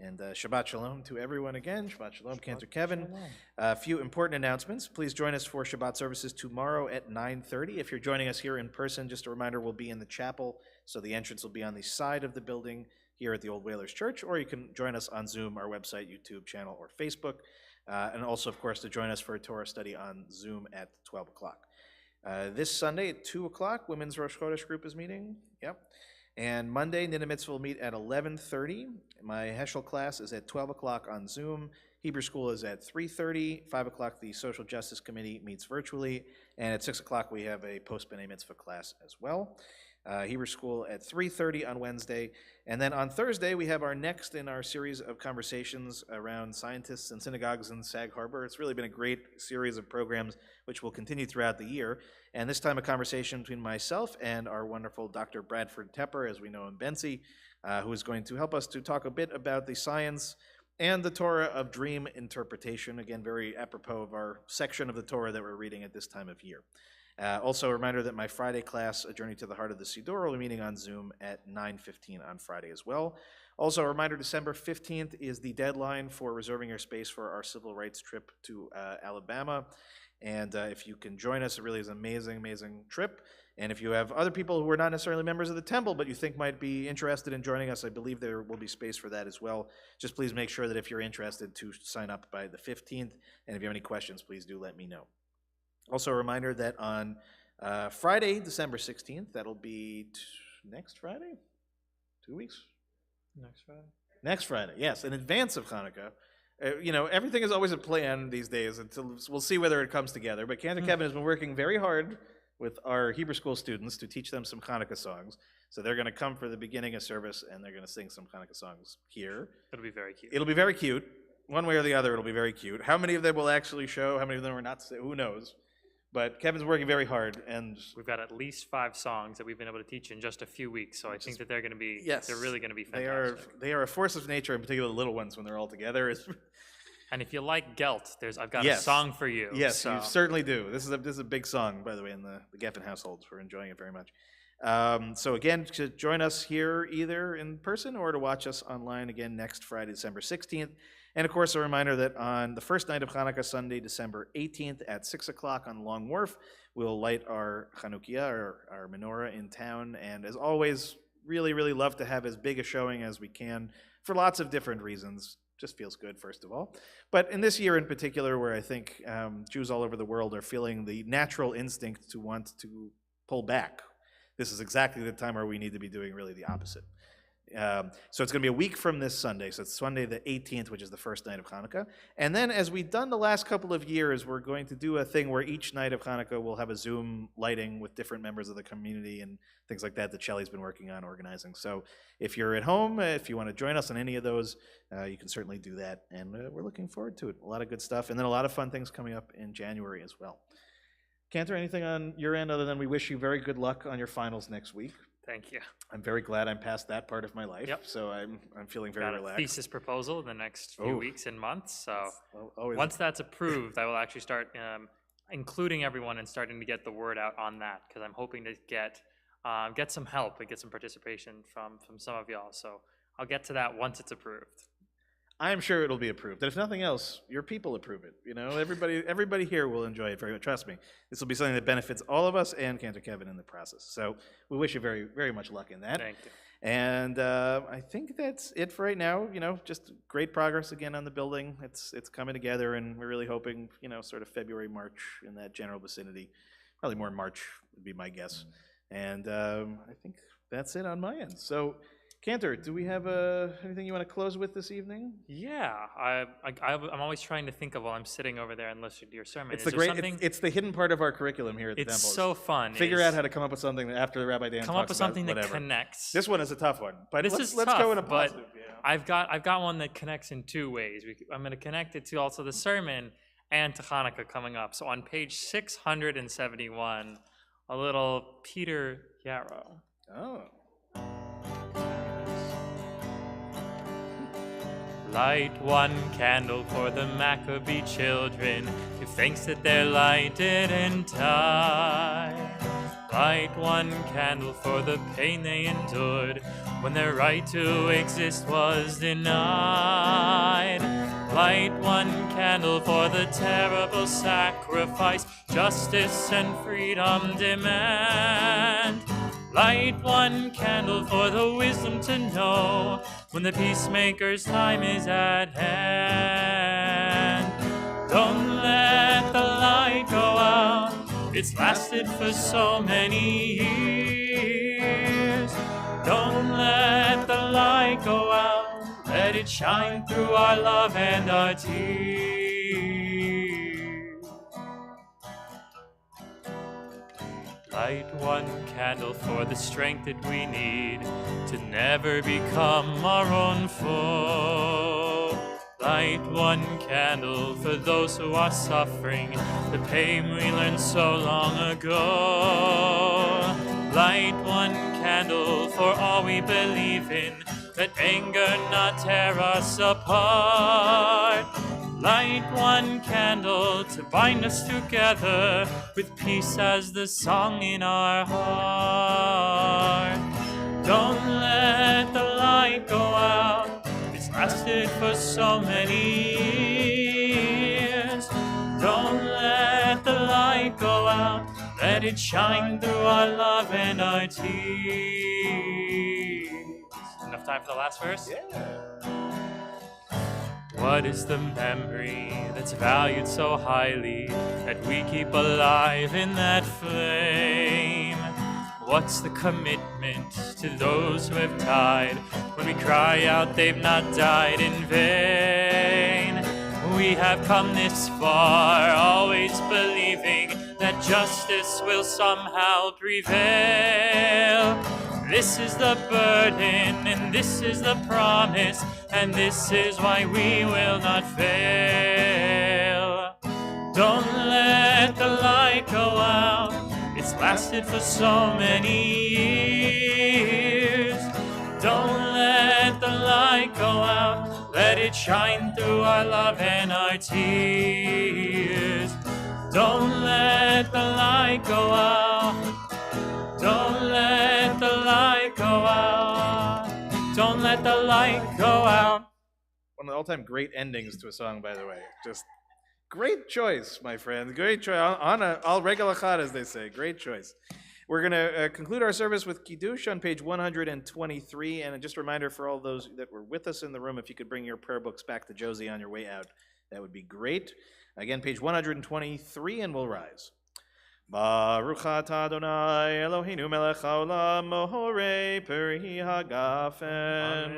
And Shabbat Shalom to everyone again. Shabbat Shalom, Cantor Kevin. A few important announcements. Please join us for Shabbat services tomorrow at 9:30. If you're joining us here in person, just a reminder, we'll be in the chapel, so the entrance will be on the side of the building here at the Old Whalers Church, or you can join us on Zoom, our website, YouTube channel, or Facebook. And also, of course, to join us for a Torah study on Zoom at 12 o'clock. This Sunday at 2 o'clock, Women's Rosh Chodesh group is meeting. Yep. And Monday, Niddah Mitzvah will meet at 11:30. My Heschel class is at 12 o'clock on Zoom. Hebrew School is at 3:30. 5 o'clock, the Social Justice Committee meets virtually. And at 6 o'clock, we have a post-B'nai Mitzvah class as well. Hebrew School at 3:30 on Wednesday. And then on Thursday, we have our next in our series of conversations around scientists and synagogues in Sag Harbor. It's really been a great series of programs which will continue throughout the year. And this time a conversation between myself and our wonderful Dr. Bradford Tepper, as we know him, Bensi, who is going to help us to talk a bit about the science and the Torah of dream interpretation. Again, very apropos of our section of the Torah that we're reading at this time of year. Also, a reminder that my Friday class, A Journey to the Heart of the Siddur, will be meeting on Zoom at 9:15 on Friday as well. Also, a reminder, December 15th is the deadline for reserving your space for our civil rights trip to Alabama. And if you can join us, it really is an amazing, amazing trip. And if you have other people who are not necessarily members of the temple, but you think might be interested in joining us, I believe there will be space for that as well. Just please make sure that if you're interested to sign up by the 15th. And if you have any questions, please do let me know. Also, a reminder that on Friday, December 16th, that'll be next Friday? 2 weeks? Next Friday? Next Friday, yes, in advance of Hanukkah. Everything is always a plan these days until we'll see whether it comes together. But Cantor Kevin has been working very hard with our Hebrew school students to teach them some Hanukkah songs. So they're going to come for the beginning of service, and they're going to sing some Hanukkah songs here. It'll be very cute. It'll be very cute. One way or the other, it'll be very cute. How many of them will actually show? How many of them are not? Who knows? But Kevin's working very hard, and we've got at least 5 songs that we've been able to teach in just a few weeks. So I think that they're going to be, they're really going to be fantastic. They are a force of nature, in particular the little ones when they're all together. And if you like Gelt, I've got a song for you. Yes, so. You certainly do. This is a big song, by the way, in the Geffen household. We're enjoying it very much. So again, to join us here either in person or to watch us online again next Friday, December 16th. And of course, a reminder that on the first night of Hanukkah, Sunday, December 18th at 6 o'clock on Long Wharf, we'll light our Chanukiah, or our menorah in town. And as always, really, really love to have as big a showing as we can for lots of different reasons. Just feels good, first of all. But in this year in particular, where I think Jews all over the world are feeling the natural instinct to want to pull back, this is exactly the time where we need to be doing really the opposite. So it's going to be a week from this Sunday. So it's Sunday the 18th, which is the first night of Hanukkah. And then, as we've done the last couple of years, we're going to do a thing where each night of Hanukkah we'll have a Zoom lighting with different members of the community and things like that Shelley's been working on organizing. So if you're at home, if you want to join us on any of those, you can certainly do that. And we're looking forward to it. A lot of good stuff. And then a lot of fun things coming up in January as well. Cantor, anything on your end other than we wish you very good luck on your finals next week? Thank you. I'm very glad I'm past that part of my life, so I'm feeling very relaxed. Thesis proposal in the next few weeks and months. So once that's approved, I will actually start including everyone and starting to get the word out on that, because I'm hoping to get some help and get some participation from some of y'all. So I'll get to that once it's approved. I'm sure it'll be approved. And if nothing else, your people approve it. Everybody here will enjoy it very much. Trust me. This will be something that benefits all of us and Cantor Kevin in the process. So we wish you very, very much luck in that. Thank you. And I think that's it for right now. Just great progress again on the building. It's coming together, and we're really hoping, sort of February, March in that general vicinity. Probably more in March would be my guess. And I think that's it on my end. So, Cantor, do we have anything you want to close with this evening? Yeah, I'm always trying to think of while I'm sitting over there and listening to your sermon. It's the hidden part of our curriculum here at the temple. It's so fun. Figure out how to come up with something after the Rabbi Dan come talks up with something about that connects. This one is a tough one, but let's tough, go in a positive. I've got one that connects in two ways. I'm going to connect it to also the sermon and to Hanukkah coming up. So on page 671, a little Peter Yarrow. Oh. Light one candle for the Maccabee children, give thanks that their light didn't die. Light one candle for the pain they endured when their right to exist was denied. Light one candle for the terrible sacrifice justice and freedom demand. Light one candle for the wisdom to know when the peacemaker's time is at hand. Don't let the light go out, it's lasted for so many years. Don't let the light go out, let it shine through our love and our tears. Light one candle for the strength that we need to never become our own foe. Light one candle for those who are suffering the pain we learned so long ago. Light one candle for all we believe in, let anger not tear us apart. Light one candle to bind us together with peace as the song in our heart. Don't let the light go out, it's lasted for so many years. Don't let the light go out, let it shine through our love and our tears. Enough time for the last verse? Yeah. What is the memory that's valued so highly that we keep alive in that flame? What's the commitment to those who have died when we cry out they've not died in vain? We have come this far, always believing that justice will somehow prevail. This is the burden, and this is the promise, and this is why we will not fail. Don't let the light go out, it's lasted for so many years. Don't let the light go out, let it shine through our love and our tears. Don't let the light go out, don't let the light go out. Don't let the light go out. One of the all-time great endings to a song, by the way. Just great choice, my friend. Great choice. Al regel achad, as they say. Great choice. We're going to conclude our service with Kiddush on page 123. And just a reminder for all those that were with us in the room, if you could bring your prayer books back to Josie on your way out, that would be great. Again, page 123, and we'll rise. Baruch atah Adonai Eloheinu melech haolam mohorei peri hagafen.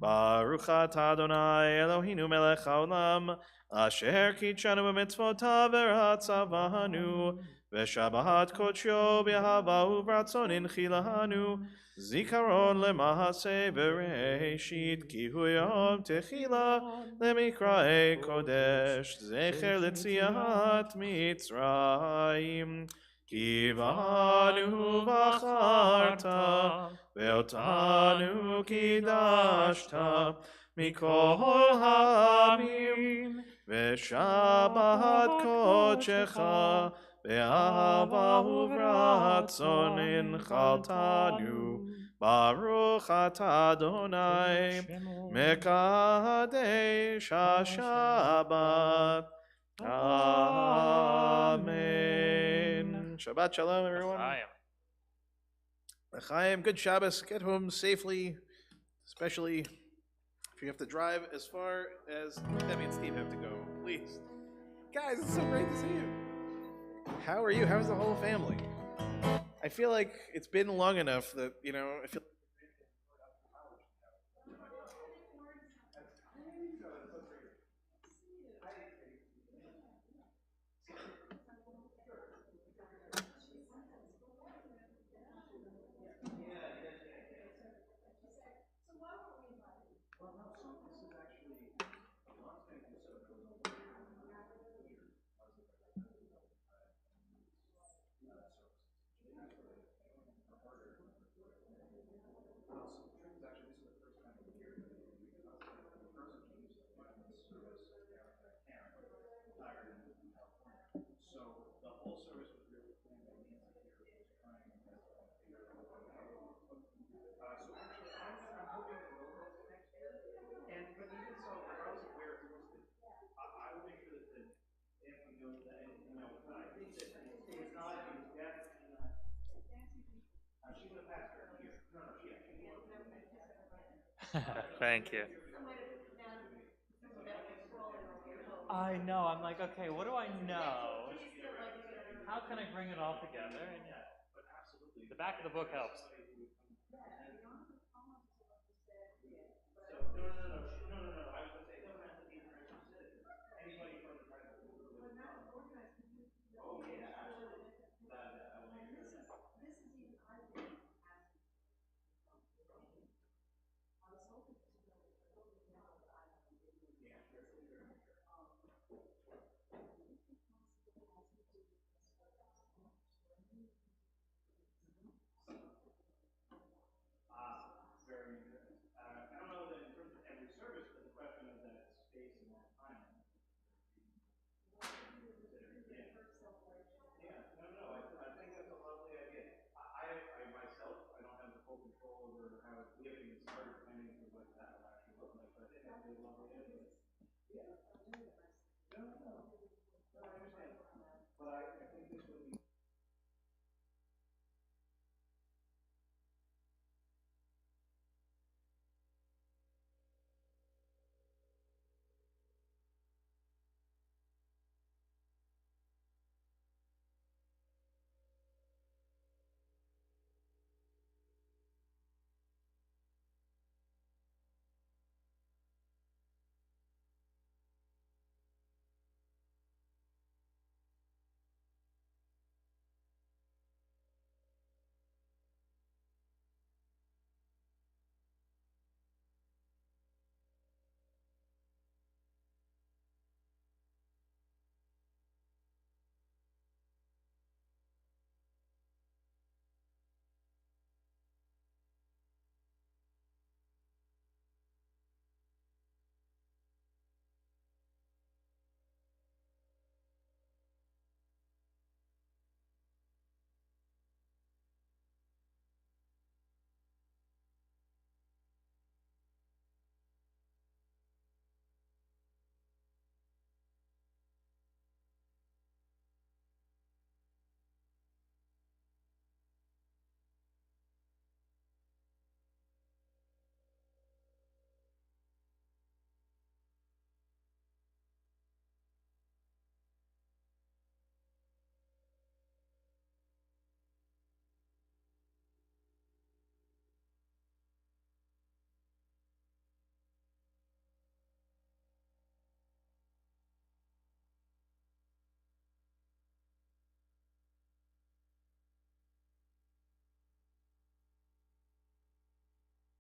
Baruch atah Adonai Eloheinu melech haolam asher kitshanu b'mitzvotav v'ratzavanu v'shabbat kodsho b'ahava u'vratzon inchilanu zikaron lemahaseh v'reishit ki hu yom techila lemikrae kodesh zecher letziat Mitzrayim ki banu v'acharta ve'otanu kidashta mikol ha'amim v'shabbat kodshecha Be'ahava u'vratzon inchaltanu Baruch atah Adonai Mekadesh HaShabbat. Amen. Shabbat shalom, everyone. L'chaim, good Shabbos. Get home safely, especially if you have to drive as far as Debbie and Steve have to go. Please. Guys, it's so great to see you. How are you? How's the whole family? I feel like it's been long enough that, I feel. Thank you. I know. I'm like, okay, what do I know? How can I bring it all together? And the back of the book helps.